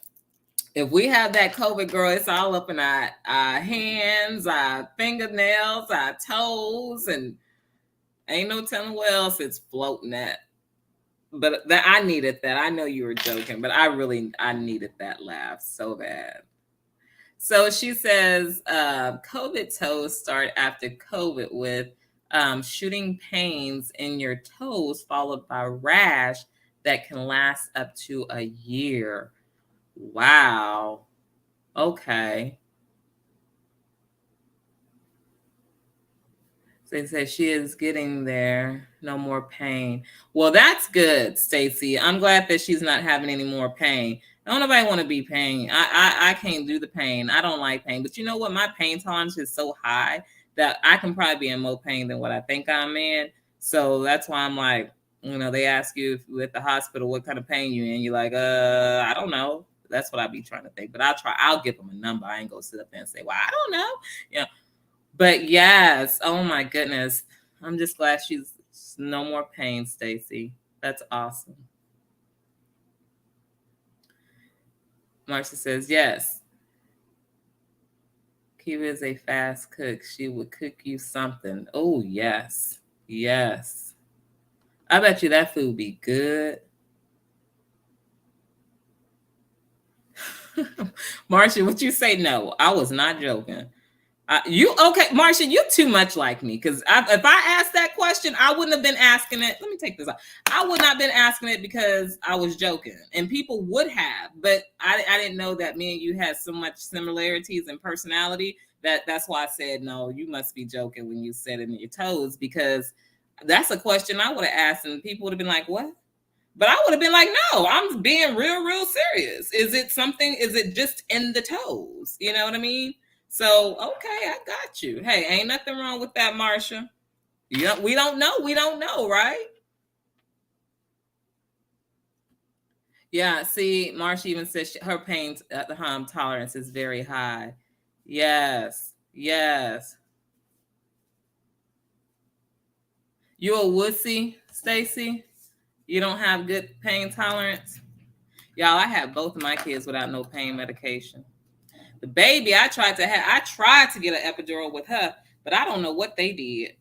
if we have that COVID, girl, it's all up in our hands, our fingernails, our toes, and ain't no telling where else it's floating at. But I needed that. I know you were joking, but I needed that laugh so bad. So she says, COVID toes start after COVID with shooting pains in your toes, followed by rash that can last up to a year. Wow. Okay. So they said she is getting there. No more pain. Well, that's good, Stacey. I'm glad that she's not having any more pain. Don't nobody want to be pain. I can't do the pain. I don't like pain. But you know what? My pain tolerance is so high that I can probably be in more pain than what I think I'm in. So that's why I'm like, they ask you if you're at the hospital, what kind of pain you in? You're like, I don't know. That's what I be trying to think. But I'll give them a number. I ain't gonna sit up there and say, well, I don't know. But yes, oh my goodness. I'm just glad she's no more pain, Stacey. That's awesome. Marcia says, yes. Kiva is a fast cook. She would cook you something. Oh, yes. Yes. I bet you that food be good. Marcia, would you say no? I was not joking. You okay, Marcia? You're too much like me because if I asked that question, I wouldn't have been asking it. Let me take this out. I would not have been asking it because I was joking, and people would have, but I didn't know that me and you had so much similarities in personality that's why I said no. You must be joking when you said it in your toes because that's a question I would have asked, and people would have been like, "What?" But I would have been like, no, I'm being real serious. Is it just in the toes? You know what I mean? So, okay, I got you. Hey, ain't nothing wrong with that, Marsha. Yeah, we don't know. We don't know, right? Yeah, see, Marsha even says her pain tolerance is very high. Yes, yes. You a wussy, Stacey? You don't have good pain tolerance? Y'all, I have both of my kids without no pain medication. The baby, I tried to get an epidural with her, but I don't know what they did.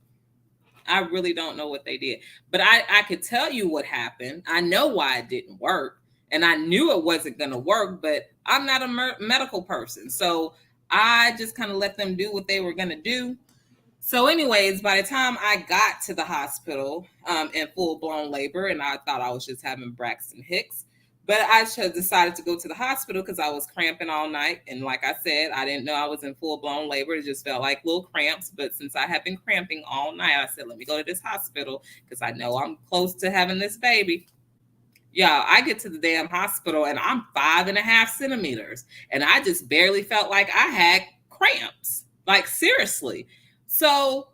I really don't know what they did. But I could tell you what happened. I know why it didn't work. And I knew it wasn't going to work, but I'm not a medical person. So I just kind of let them do what they were going to do. So, anyways, by the time I got to the hospital in full blown labor, and I thought I was just having Braxton Hicks, but I decided to go to the hospital because I was cramping all night. And like I said, I didn't know I was in full blown labor. It just felt like little cramps. But since I had been cramping all night, I said, let me go to this hospital because I know I'm close to having this baby. Yeah, I get to the damn hospital and I'm 5.5 centimeters. And I just barely felt like I had cramps. Like, seriously. So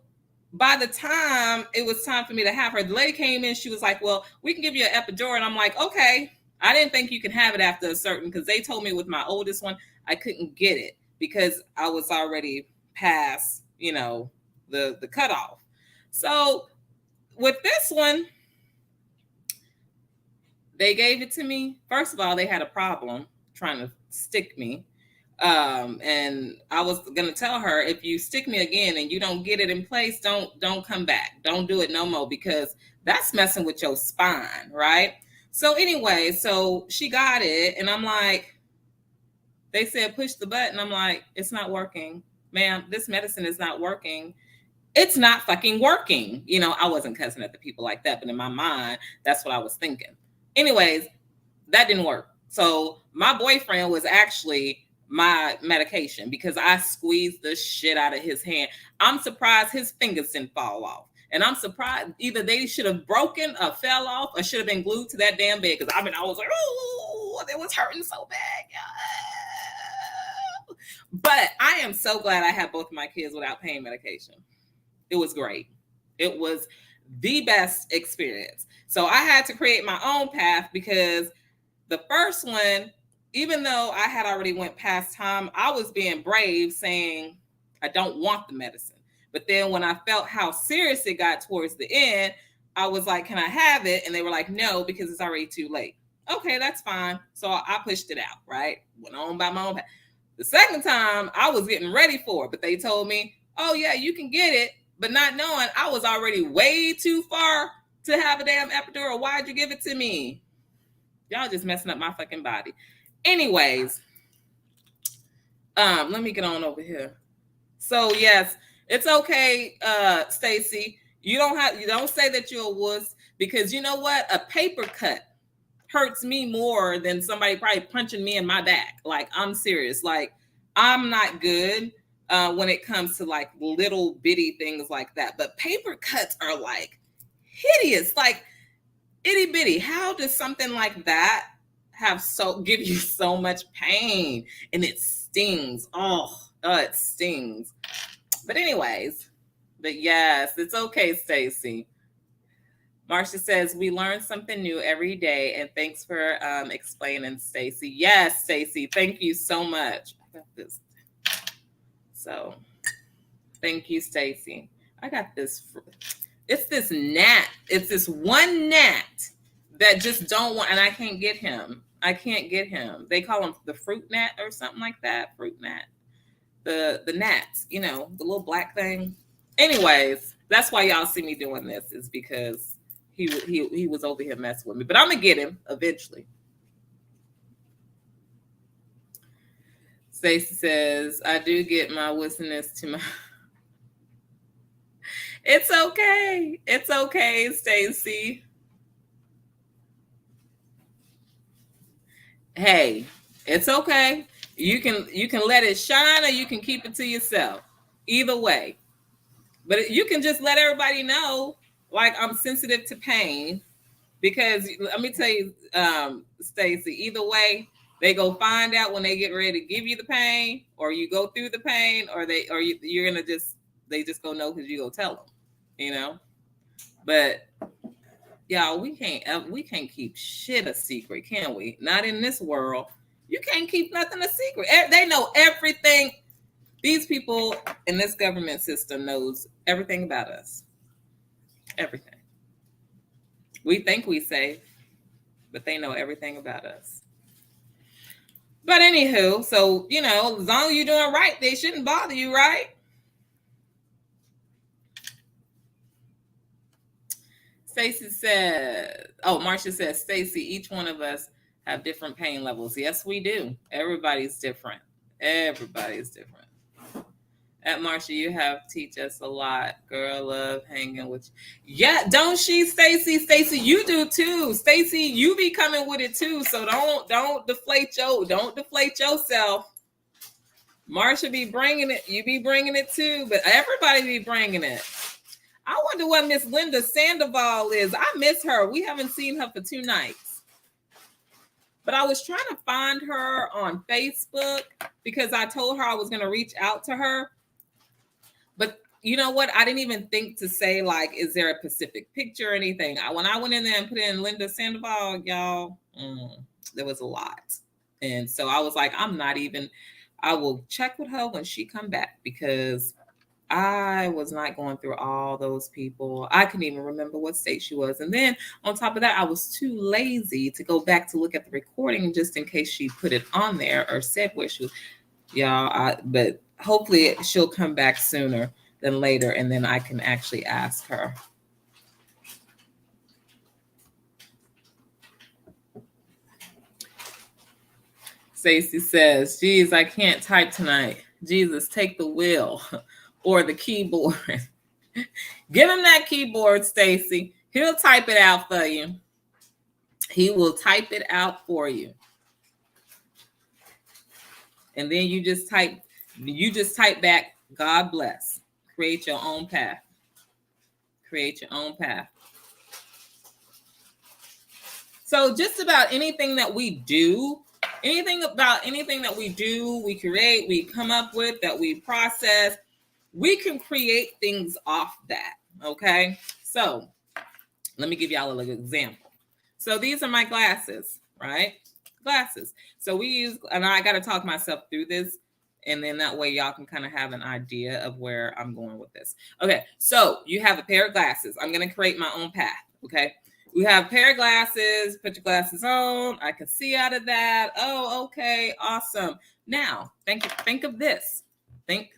by the time it was time for me to have her, the lady came in, she was like, well, we can give you an epidural. And I'm like, okay. I didn't think you can have it after a certain, because they told me with my oldest one, I couldn't get it because I was already past, the cutoff. So with this one, they gave it to me. First of all, they had a problem trying to stick me. And I was gonna tell her, if you stick me again and you don't get it in place, don't come back. Don't do it no more, because that's messing with your spine, right? So anyway, so she got it, and I'm like, they said push the button. I'm like, it's not working, ma'am. This medicine is not working. It's not fucking working. I wasn't cussing at the people like that, but in my mind, that's what I was thinking. Anyways, that didn't work. So my boyfriend was actually my medication, because I squeezed the shit out of his hand. I'm surprised his fingers didn't fall off. And I'm surprised either they should have broken or fell off or should have been glued to that damn bed. Because I was like, oh, it was hurting so bad. But I am so glad I had both of my kids without pain medication. It was great. It was the best experience. So I had to create my own path, because the first one, even though I had already went past time, I was being brave saying, I don't want the medicine. But then when I felt how serious it got towards the end, I was like, can I have it? And they were like, no, because it's already too late. Okay, that's fine. So I pushed it out, right? Went on by my own path. The second time, I was getting ready for it, but they told me, oh yeah, you can get it, but not knowing I was already way too far to have a damn epidural. Why'd you give it to me? Y'all just messing up my fucking body. Anyways, let me get on over here. So yes, it's okay, Stacy. You don't say that you're a wuss, because you know what? A paper cut hurts me more than somebody probably punching me in my back. Like, I'm serious. Like, I'm not good when it comes to like little bitty things like that. But paper cuts are like hideous, like itty bitty. How does something like that give you so much pain? And it stings. Oh, it stings. But anyways, but yes, it's okay, Stacy. Marcia says, we learn something new every day, and thanks for explaining, Stacy. Yes, Stacy, thank you so much. I got this. So, thank you, Stacy. I got this. It's this gnat. It's this one gnat that just don't want, and I can't get him. They call him the fruit gnat or something like that. Fruit gnat. The gnats, the little black thing. Anyways, that's why y'all see me doing this, is because he was over here messing with me. But I'm gonna get him eventually. Stacey says, I do get my wussiness to my... It's okay. It's okay, Stacey. Hey, it's okay. You can let it shine, or you can keep it to yourself. Either way. But you can just let everybody know, like, I'm sensitive to pain, because let me tell you, Stacey, either way, they go find out when they get ready to give you the pain, or you go through the pain, or you're gonna they just go know because you go tell them, But y'all, we can't keep shit a secret, can we? Not in this world. You can't keep nothing a secret. They know everything. These people in this government system knows everything about us. Everything. We think we safe, but they know everything about us. But anywho, so, as long as you're doing right, they shouldn't bother you, right? Stacy said, Marcia says, Stacy, each one of us have different pain levels. Yes, we do. Everybody's different. Everybody's different. At Marcia, you have teach us a lot. Girl, love hanging with you. Yeah, don't she, Stacy? Stacy, you do too. Stacy, you be coming with it too. So don't deflate yourself. Marcia be bringing it. You be bringing it too. But everybody be bringing it. I wonder what Miss Linda Sandoval is. I miss her. We haven't seen her for 2 nights. But I was trying to find her on Facebook because I told her I was going to reach out to her. But you know what? I didn't even think to say, like, is there a specific picture or anything? When I went in there and put in Linda Sandoval, y'all, there was a lot. And so I was like, I will check with her when she come back, because I was not going through all those people. I couldn't even remember what state she was. And then on top of that, I was too lazy to go back to look at the recording just in case she put it on there or said where she was. Y'all, but hopefully she'll come back sooner than later, and then I can actually ask her. Stacy says, geez, I can't type tonight. Jesus, take the wheel or the keyboard. Give him that keyboard, Stacy. He'll type it out for you. He will type it out for you. And then you just type back, God bless. Create your own path. Create your own path. So just about anything that we do, we create, we come up with, that we process, we can create things off that. Okay. So let me give y'all a little example. So these are my glasses, right? Glasses. So we use, and I got to talk myself through this, and then that way y'all can kind of have an idea of where I'm going with this. Okay. So you have a pair of glasses. I'm going to create my own path. Okay. We have a pair of glasses. Put your glasses on. I can see out of that. Oh, okay. Awesome. Now, think of this. Think.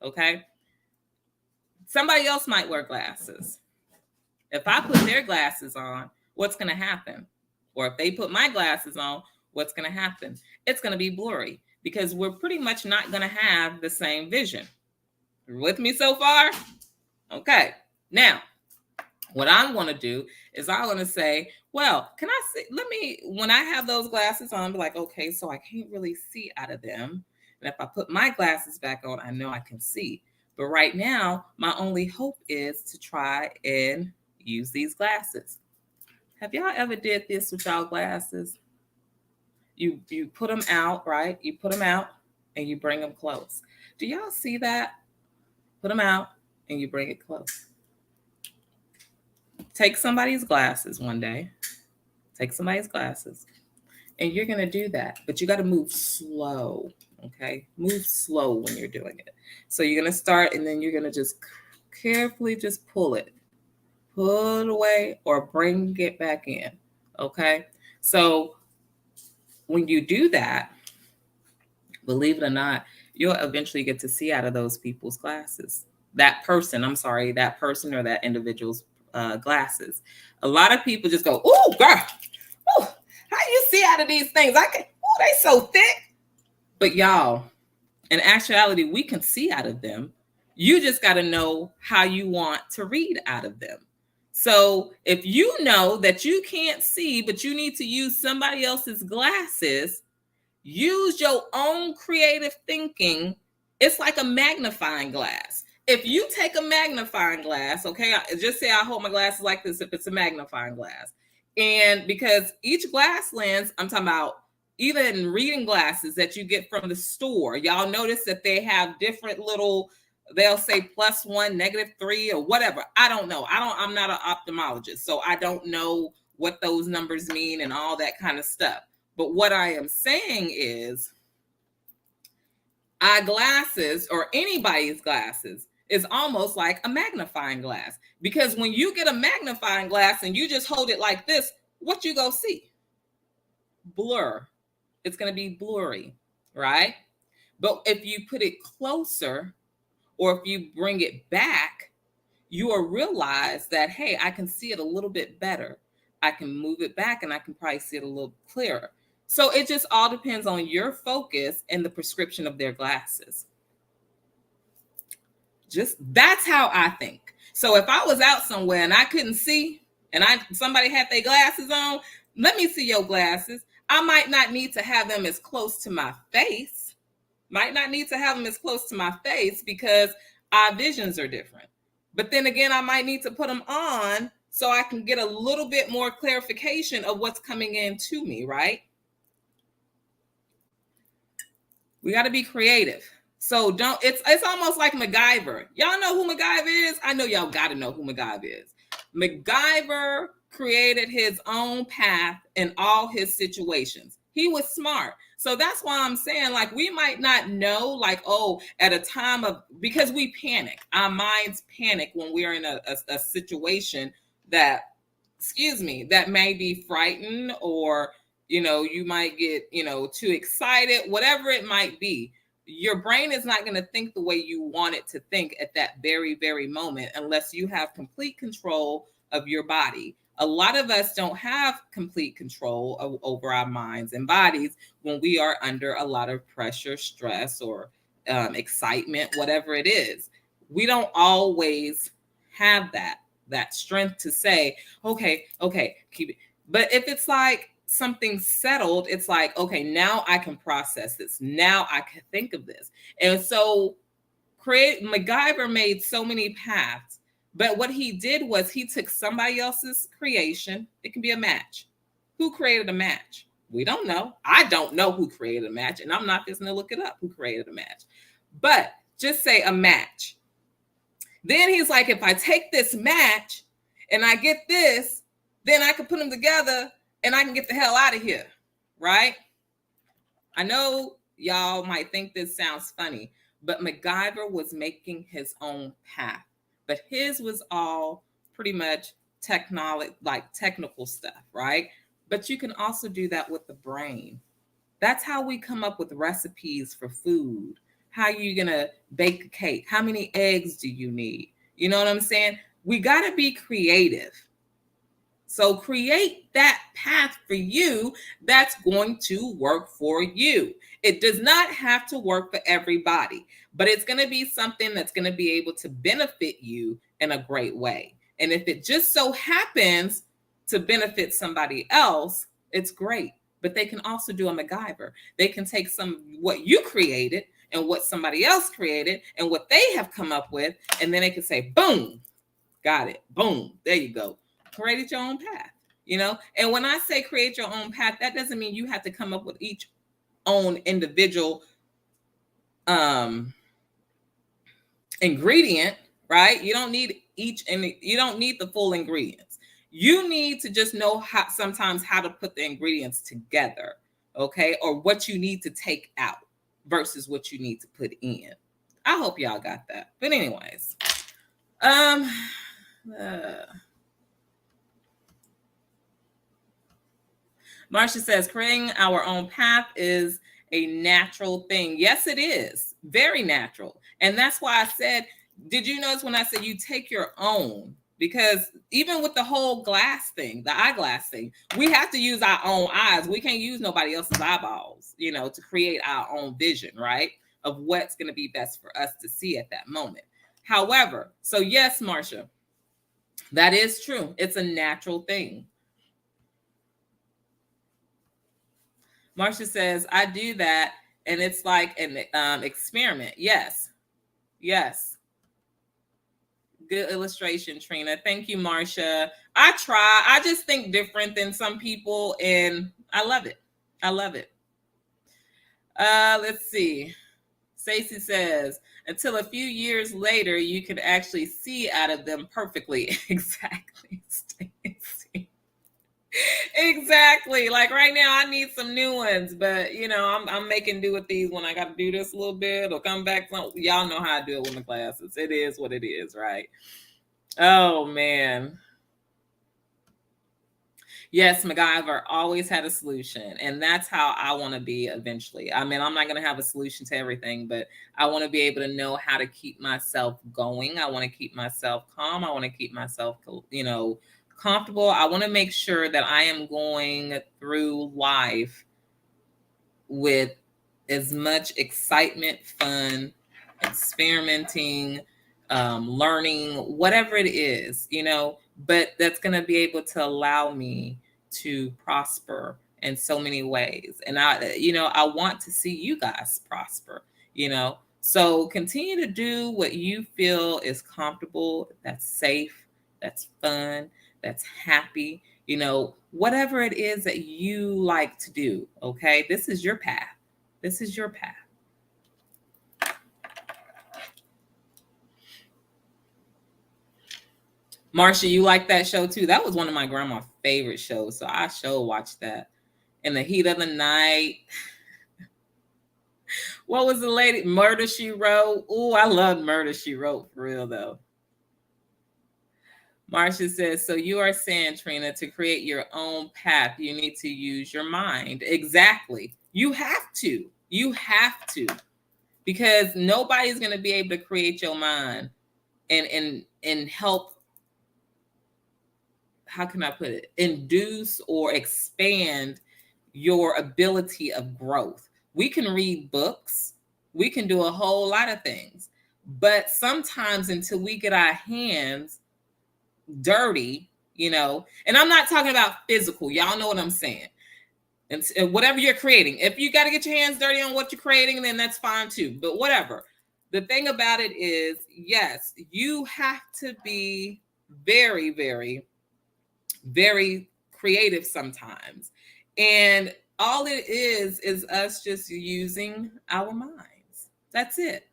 Okay. Somebody else might wear glasses. If I put their glasses on, what's going to happen? Or if they put my glasses on, what's going to happen? It's going to be blurry, because we're pretty much not going to have the same vision. You're with me so far? Okay. Now, what I'm going to do is I'm going to say, well, can I see, when I have those glasses on, be like, okay, so I can't really see out of them. And if I put my glasses back on, I know I can see. But right now, my only hope is to try and use these glasses. Have y'all ever did this with y'all glasses? You put them out, right? You put them out and you bring them close. Do y'all see that? Put them out and you bring it close. Take somebody's glasses one day. Take somebody's glasses. And you're going to do that. But you got to move slow. Okay? Move slow when you're doing it. So you're going to start, and then you're going to just carefully just pull it. Pull it away or bring it back in. Okay? So when you do that, believe it or not, you'll eventually get to see out of those people's glasses. That person or that individual's glasses. A lot of people just go, "Oh, girl, ooh, how you see out of these things? They so thick." But y'all, in actuality, we can see out of them. You just got to know how you want to read out of them. So if you know that you can't see, but you need to use somebody else's glasses, use your own creative thinking. It's like a magnifying glass. If you take a magnifying glass, okay, just say I hold my glasses like this if it's a magnifying glass. And because each glass lens, I'm talking about even reading glasses that you get from the store, y'all notice that they have different little, they'll say +1, -3, or whatever. I don't know. I'm not an ophthalmologist, so I don't know what those numbers mean and all that kind of stuff. But what I am saying is eyeglasses, or anybody's glasses, is almost like a magnifying glass. Because when you get a magnifying glass and you just hold it like this, what you go see? Blur. It's going to be blurry, right? But if you put it closer, or if you bring it back, you will realize that, hey, I can see it a little bit better. I can move it back and I can probably see it a little clearer. So it just all depends on your focus and the prescription of their glasses. That's how I think. So if I was out somewhere and I couldn't see, and somebody had their glasses on, let me see your glasses. I might not need to have them as close to my face. Because our visions are different. But then again, I might need to put them on so I can get a little bit more clarification of what's coming in to me, right? We got to be creative. So don't, it's almost like MacGyver. Y'all know who MacGyver is? I know y'all got to know who MacGyver is. MacGyver created his own path in all his situations. He was smart. So that's why I'm saying, like, we might not know, like, oh, at a time of, because we panic. Our minds panic when we're in a situation that, excuse me, that may be frightened, or, you know, you might get, you know, too excited, whatever it might be. Your brain is not going to think the way you want it to think at that very, very moment, unless you have complete control of your body. A lot of us don't have complete control over our minds and bodies when we are under a lot of pressure, stress, or excitement, whatever it is. We don't always have that strength to say, okay, keep it. But if it's like something settled, it's like, okay, now I can process this. Now I can think of this. And so MacGyver made so many paths, but what he did was he took somebody else's creation. It can be a match. Who created a match? We don't know. I don't know who created a match, and I'm not just going to look it up who created a match. But just say a match. Then he's like, if I take this match and I get this, then I can put them together and I can get the hell out of here, right? I know y'all might think this sounds funny, but MacGyver was making his own path. But his was all pretty much technical stuff, right? But you can also do that with the brain. That's how we come up with recipes for food. How you gonna bake a cake? How many eggs do you need? You know what I'm saying? We gotta be creative. So create that path for you that's going to work for you. It does not have to work for everybody, but it's going to be something that's going to be able to benefit you in a great way. And if it just so happens to benefit somebody else, it's great. But they can also do a MacGyver. They can take what you created and what somebody else created and what they have come up with, and then they can say, boom, got it. Boom, there you go. Create your own path, you know? And when I say create your own path, that doesn't mean you have to come up with each own individual ingredient, right? You don't need you don't need the full ingredients. You need to just know sometimes how to put the ingredients together, okay? Or what you need to take out versus what you need to put in. I hope y'all got that. But anyways, Marcia says, creating our own path is a natural thing. Yes, it is. Very natural. And that's why I said, did you notice when I said you take your own? Because even with the whole glass thing, the eyeglass thing, we have to use our own eyes. We can't use nobody else's eyeballs, you know, to create our own vision, right? Of what's going to be best for us to see at that moment. However, so yes, Marcia, that is true. It's a natural thing. Marcia says, I do that, and it's like an experiment. Yes. Good illustration, Trina. Thank you, Marcia. I try. I just think different than some people, and I love it. Let's see. Stacey says, until a few years later, you can actually see out of them perfectly. Exactly, Stacey. Exactly. Like right now, I need some new ones, but you know, I'm making do with these when I got to do this a little bit or come back. Y'all know how I do it with my classes. It is what it is, right? Oh man. Yes, MacGyver always had a solution, and that's how I want to be eventually. I mean, I'm not going to have a solution to everything, but I want to be able to know how to keep myself going. I want to keep myself calm. I want to keep myself, you know, comfortable. I want to make sure that I am going through life with as much excitement, fun, experimenting, learning, whatever it is, you know, but that's going to be able to allow me to prosper in so many ways. And I want to see you guys prosper, you know, so continue to do what you feel is comfortable, that's safe, that's fun, that's happy, you know, whatever it is that you like to do. Okay. This is your path. Marsha, you like that show too? That was one of my grandma's favorite shows, so I sure watched that. In the Heat of the Night. What was the lady? Murder She Wrote. Ooh, I love Murder She Wrote for real though. Marcia says, so you are saying, Trina, to create your own path, you need to use your mind. Exactly. You have to. You have to. Because nobody's going to be able to create your mind and help, how can I put it, induce or expand your ability of growth. We can read books, we can do a whole lot of things, but sometimes until we get our hands dirty, and I'm not talking about physical, y'all know what I'm saying. And whatever you're creating, if you got to get your hands dirty on what you're creating, then that's fine too. But whatever. The thing about it is, yes, you have to be very, very, very creative sometimes. And all it is us just using our minds. That's it.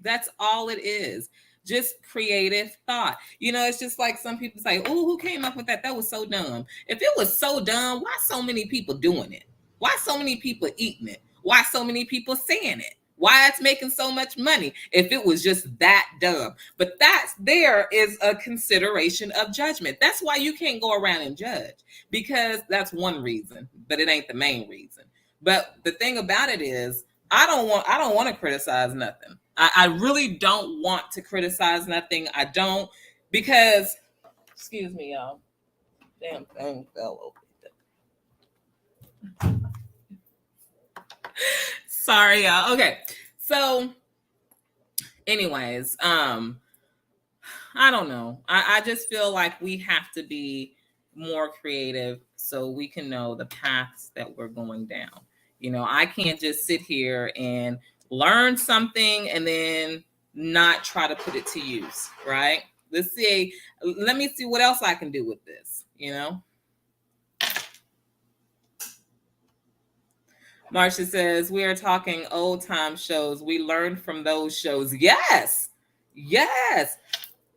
That's all it is. Just creative thought. It's just like some people say, oh, who came up with that? That was so dumb. If it was so dumb, why so many people doing it? Why so many people eating it? Why so many people saying it? Why it's making so much money if it was just that dumb? But there is a consideration of judgment. That's why you can't go around and judge, because that's one reason, but it ain't the main reason. But the thing about it is, I don't want to criticize nothing. I really don't want to criticize nothing. I don't, because, excuse me, y'all. Damn thing fell over. Sorry, y'all. Okay. So, anyways, I don't know. I just feel like we have to be more creative so we can know the paths that we're going down. I can't just sit here and learn something and then not try to put it to use, right? Let me see what else I can do with this, Marcia says, we are talking old time shows. We learned from those shows. Yes. Yes.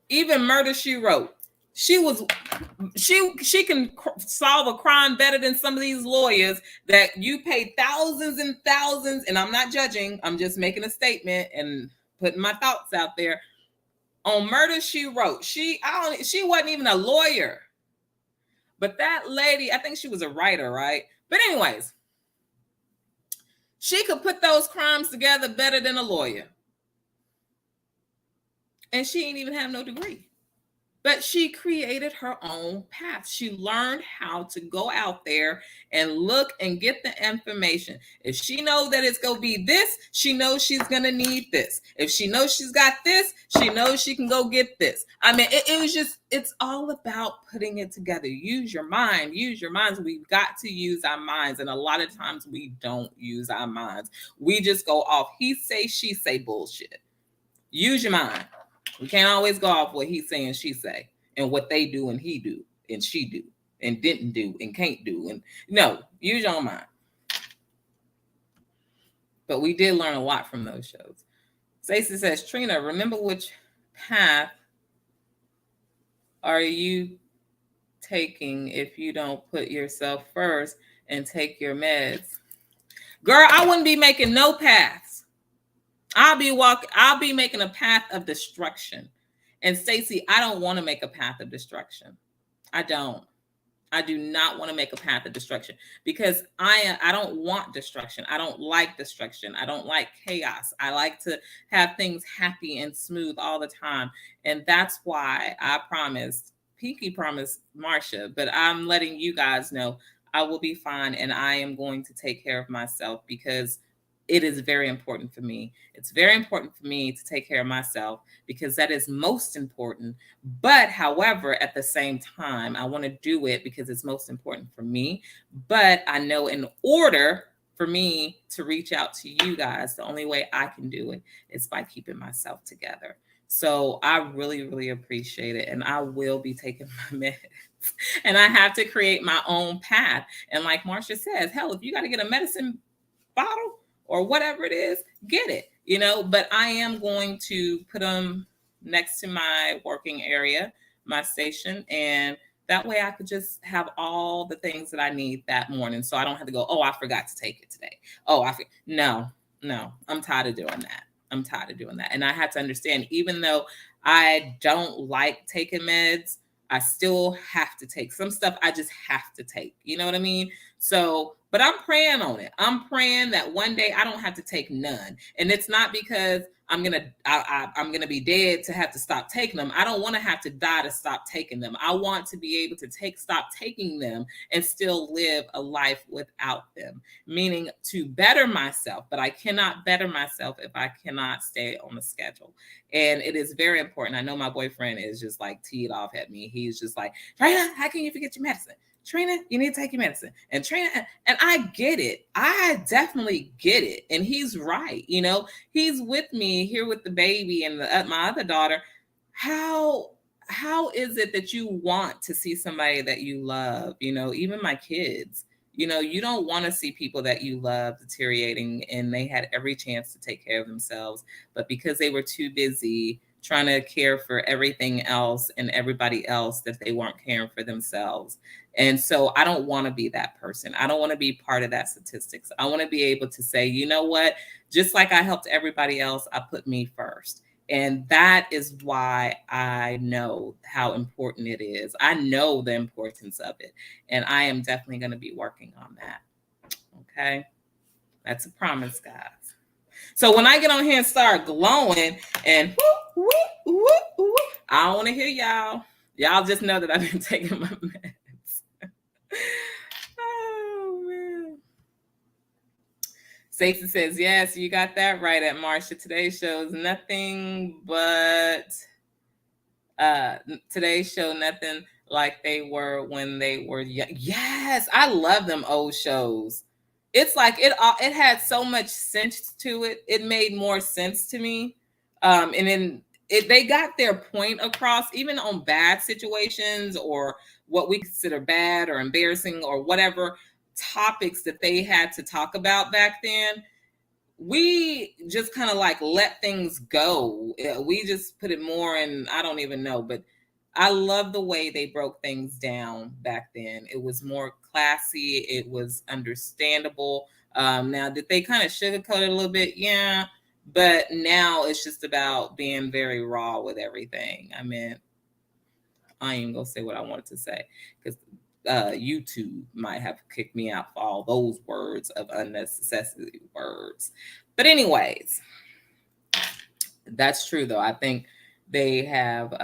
Even Murder She Wrote. She can solve a crime better than some of these lawyers that you pay thousands and thousands. And I'm not judging. I'm just making a statement and putting my thoughts out there. On Murder She Wrote, she wasn't even a lawyer, but that lady, I think she was a writer, right? But anyways, she could put those crimes together better than a lawyer, and she ain't even have no degree. But she created her own path. She learned how to go out there and look and get the information. If she knows that it's going to be this, she knows she's going to need this. If she knows she's got this, she knows she can go get this. I mean, it was just, it's all about putting it together. Use your mind. Use your minds. We've got to use our minds. And a lot of times we don't use our minds. We just go off he say, she say bullshit. Use your mind. We can't always go off what he's saying, she say, and what they do and he do and she do and didn't do and can't do. And no, use your own mind. But we did learn a lot from those shows. Stacey says, Trina, remember which path are you taking if you don't put yourself first and take your meds? Girl, I wouldn't be making no paths. I'll be making a path of destruction. And Stacey, I don't want to make a path of destruction. I do not want to make a path of destruction, because I don't want destruction. I don't like destruction. I don't like chaos. I like to have things happy and smooth all the time. And that's why Pinky promised Marcia, but I'm letting you guys know I will be fine and I am going to take care of myself, because it is very important for me. It's very important for me to take care of myself, because that is most important. But however, at the same time, I want to do it because it's most important for me. But I know in order for me to reach out to you guys, the only way I can do it is by keeping myself together. So I really, really appreciate it. And I will be taking my meds. And I have to create my own path. And like Marcia says, hell, if you got to get a medicine bottle or whatever it is, get it, but I am going to put them next to my working area. my station, and that way I could just have all the things that I need that morning, so I don't have to go, oh, I forgot to take it today. Oh, no, no, I'm tired of doing that. I'm tired of doing that. And I had to understand, even though I don't like taking meds, I still have to take some stuff. I just have to take, you know what I mean? So, but I'm praying on it. I'm praying that one day I don't have to take none. And it's not because I'm gonna be dead to have to stop taking them. I don't want to have to die to stop taking them. I want to be able to stop taking them and still live a life without them, meaning to better myself. But I cannot better myself if I cannot stay on a schedule. And it is very important. I know my boyfriend is just like teed off at me. He's just like, Trina, how can you forget your medicine? Trina, you need to take your medicine. And Trina, and I get it. I definitely get it. And he's right. You know, he's with me here with the baby and my other daughter. How is it that you want to see somebody that you love? You know, even my kids, you know, you don't want to see people that you love deteriorating, and they had every chance to take care of themselves, but because they were too busy trying to care for everything else and everybody else, that they weren't caring for themselves. And so I don't want to be that person. I don't want to be part of that statistics. I want to be able to say, you know what, just like I helped everybody else, I put me first. And that is why I know how important it is. I know the importance of it. And I am definitely going to be working on that. Okay. That's a promise, guys. So when I get on here and start glowing and whoop, whoop, whoop, whoop, I don't want to hear y'all. Y'all just know that I've been taking my meds. Oh, man. Stacey says, yes, you got that right, at Marcia. Today's shows nothing but today's show nothing like they were when they were young. Yes, I love them old shows. It's like it had so much sense to it. It made more sense to me. And then they got their point across, even on bad situations or what we consider bad or embarrassing or whatever topics that they had to talk about back then. We just kind of like let things go. We just put it more in, I don't even know, but I love the way they broke things down back then. It was more classy. It was understandable. Now, did they kind of sugarcoat it a little bit? Yeah. But now it's just about being very raw with everything. I mean, I ain't gonna say what I wanted to say because YouTube might have kicked me out for all those words of unnecessary words. But anyways, that's true though. I think they have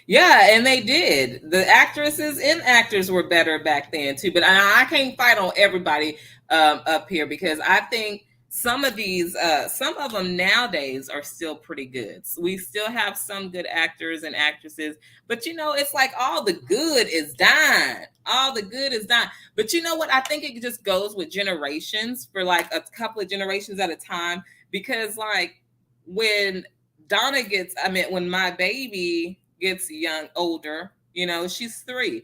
yeah, and they did. The actresses and actors were better back then too. But I can't fight on everybody up here because I think some of them nowadays are still pretty good. So we still have some good actors and actresses, but you know, it's like all the good is dying. All the good is dying. But you know what? I think it just goes with generations, for like a couple of generations at a time. Because like when when my baby gets older, you know, she's 3.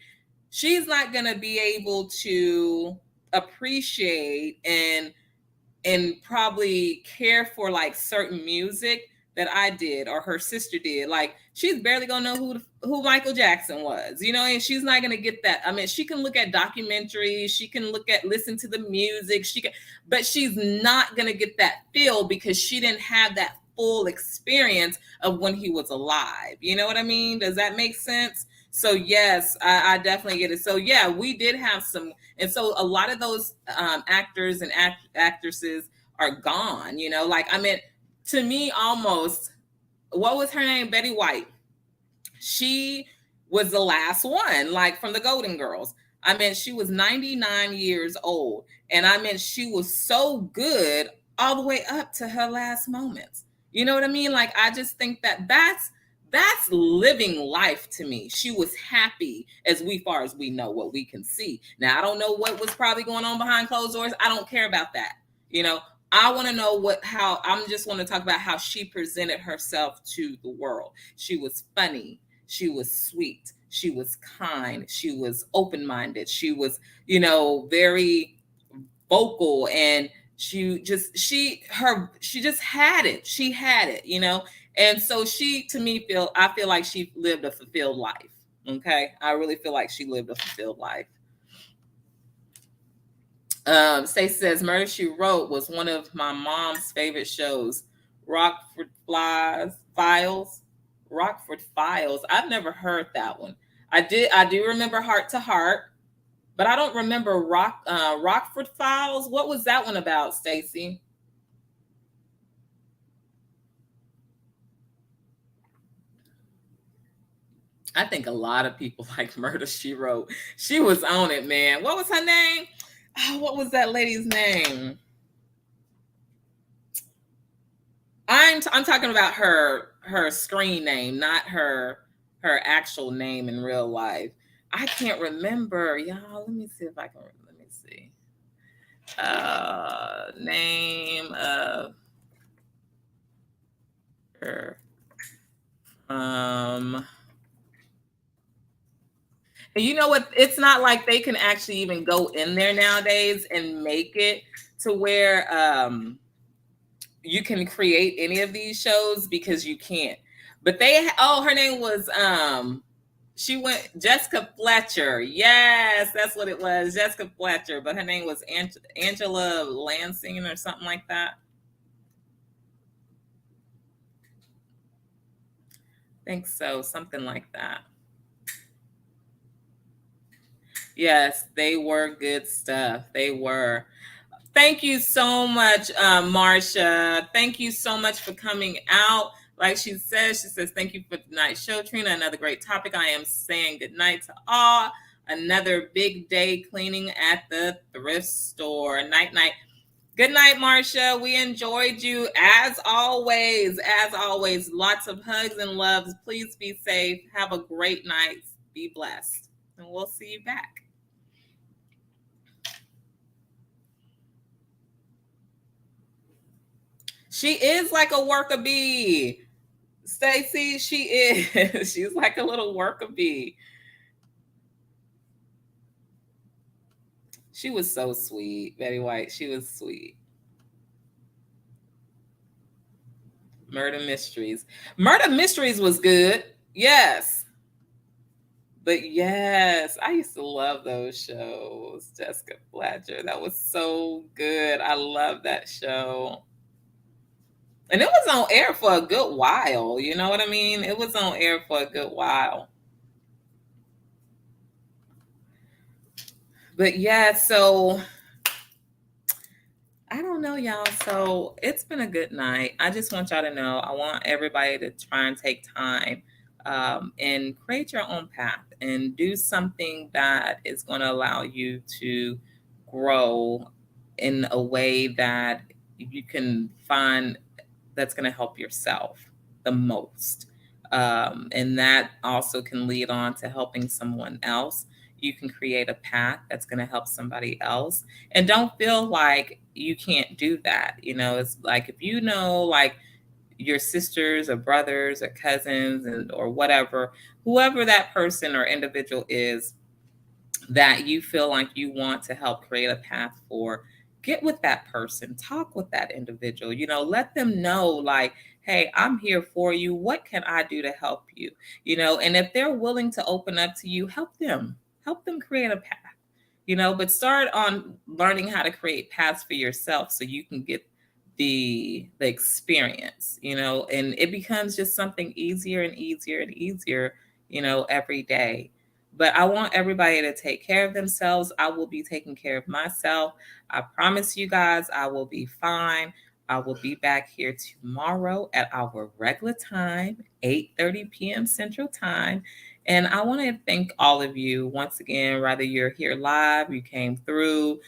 She's not going to be able to appreciate and probably care for like certain music that I did or her sister did. Like she's barely gonna know who Michael Jackson was, you know, and she's not gonna get that. I mean, she can look at documentaries, she can listen to the music, but she's not gonna get that feel because she didn't have that full experience of when he was alive. You know what I mean? Does that make sense? So yes, I definitely get it. So yeah, we did have some, and so a lot of those actors and actresses are gone. You know, like I mean, to me, almost, what was her name? Betty White. She was the last one, like from the Golden Girls. I mean, she was 99 years old, and I mean, she was so good all the way up to her last moments. You know what I mean? Like I just think that's living life to me. She was happy as far as we know, what we can see. Now, I don't know what was probably going on behind closed doors. I don't care about that. You know, I want to know I'm just want to talk about how she presented herself to the world. She was funny. She was sweet. She was kind. She was open-minded. She was, you know, very vocal, and she just had it. She had it, you know. And so she, to me, I feel like she lived a fulfilled life. Okay. I really feel like she lived a fulfilled life. Stacey says Murder She Wrote was one of my mom's favorite shows. Rockford Files. Rockford Files. I've never heard that one. I do remember Heart to Heart, but I don't remember Rockford Files. What was that one about, Stacey? I think a lot of people like Murder She Wrote. She was on it, man. What was her name? Oh, what was that lady's name? I'm talking about her screen name, not her actual name in real life. I can't remember, y'all. Let me see if I can. Let me see. Name of her. You know what? It's not like they can actually even go in there nowadays and make it to where you can create any of these shows because you can't. But her name was she went Jessica Fletcher. Yes, that's what it was, Jessica Fletcher. But her name was Angela Lansing or something like that. I think so, something like that. Yes, they were good stuff. They were. Thank you so much, Marcia. Thank you so much for coming out. Like she says, thank you for tonight's show, Trina. Another great topic. I am saying good night to all. Another big day cleaning at the thrift store. Night, night. Good night, Marcia. We enjoyed you as always. As always, lots of hugs and loves. Please be safe. Have a great night. Be blessed. And we'll see you back. She is like a worker bee. Stacey, she is. She's like a little worker bee. She was so sweet, Betty White. She was sweet. Murder Mysteries. Murder Mysteries was good. Yes. But yes, I used to love those shows. Jessica Fletcher. That was so good. I love that show. And it was on air for a good while. You know what I mean? It was on air for a good while. But yeah, so I don't know, y'all. So it's been a good night. I just want y'all to know, I want everybody to try and take time and create your own path and do something that is going to allow you to grow in a way that you can find that's going to help yourself the most. And that also can lead on to helping someone else. You can create a path that's going to help somebody else. And don't feel like you can't do that. You know, it's like if you know, like your sisters or brothers or cousins or whatever, whoever that person or individual is that you feel like you want to help create a path for, get with that person, talk with that individual, let them know, like, hey, I'm here for you. What can I do to help you? And if they're willing to open up to you, help them create a path, but start on learning how to create paths for yourself so you can get the experience, and it becomes just something easier and easier and easier, every day. But I want everybody to take care of themselves. I will be taking care of myself. I promise you guys, I will be fine. I will be back here tomorrow at our regular time, 8:30 p.m. Central Time. And I want to thank all of you once again, whether you're here live, you came through,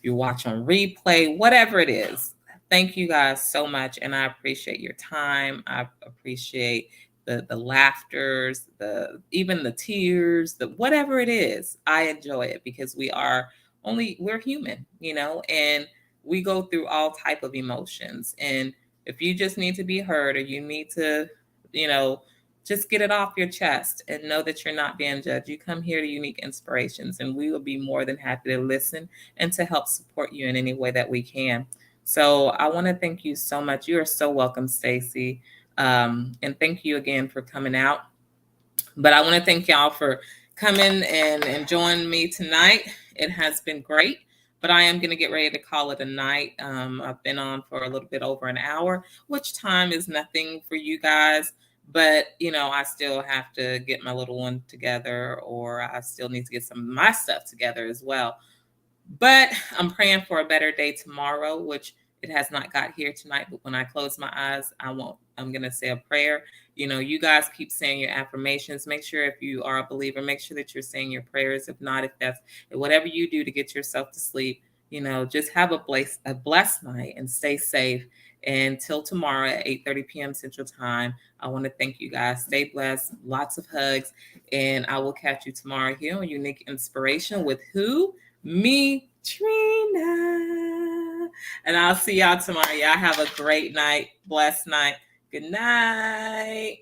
you watch on replay, whatever it is. Thank you guys so much. And I appreciate your time. I appreciate the laughters, even the tears, the whatever it is. I enjoy it because we're human, and we go through all type of emotions. And if you just need to be heard or you need to, just get it off your chest and know that you're not being judged. You come here to Unique Inspirations, and we will be more than happy to listen and to help support you in any way that we can. So I want to thank you so much. You are so welcome, Stacey. And thank you again for coming out. But I want to thank y'all for coming and joining me tonight. It has been great, but I am going to get ready to call it a night. I've been on for a little bit over an hour, which time is nothing for you guys. But, I still have to get my little one together, or I still need to get some of my stuff together as well. But I'm praying for a better day tomorrow, which it has not got here tonight. But when I close my eyes, I'm going to say a prayer. You guys keep saying your affirmations. Make sure, if you are a believer, make sure that you're saying your prayers. If not, if that's whatever you do to get yourself to sleep, just have a blessed night and stay safe. And until tomorrow at 8:30 p.m. Central Time, I want to thank you guys. Stay blessed. Lots of hugs. And I will catch you tomorrow here on Unique Inspiration with who? Me, Trina. And I'll see y'all tomorrow. Y'all have a great night, blessed night. Good night.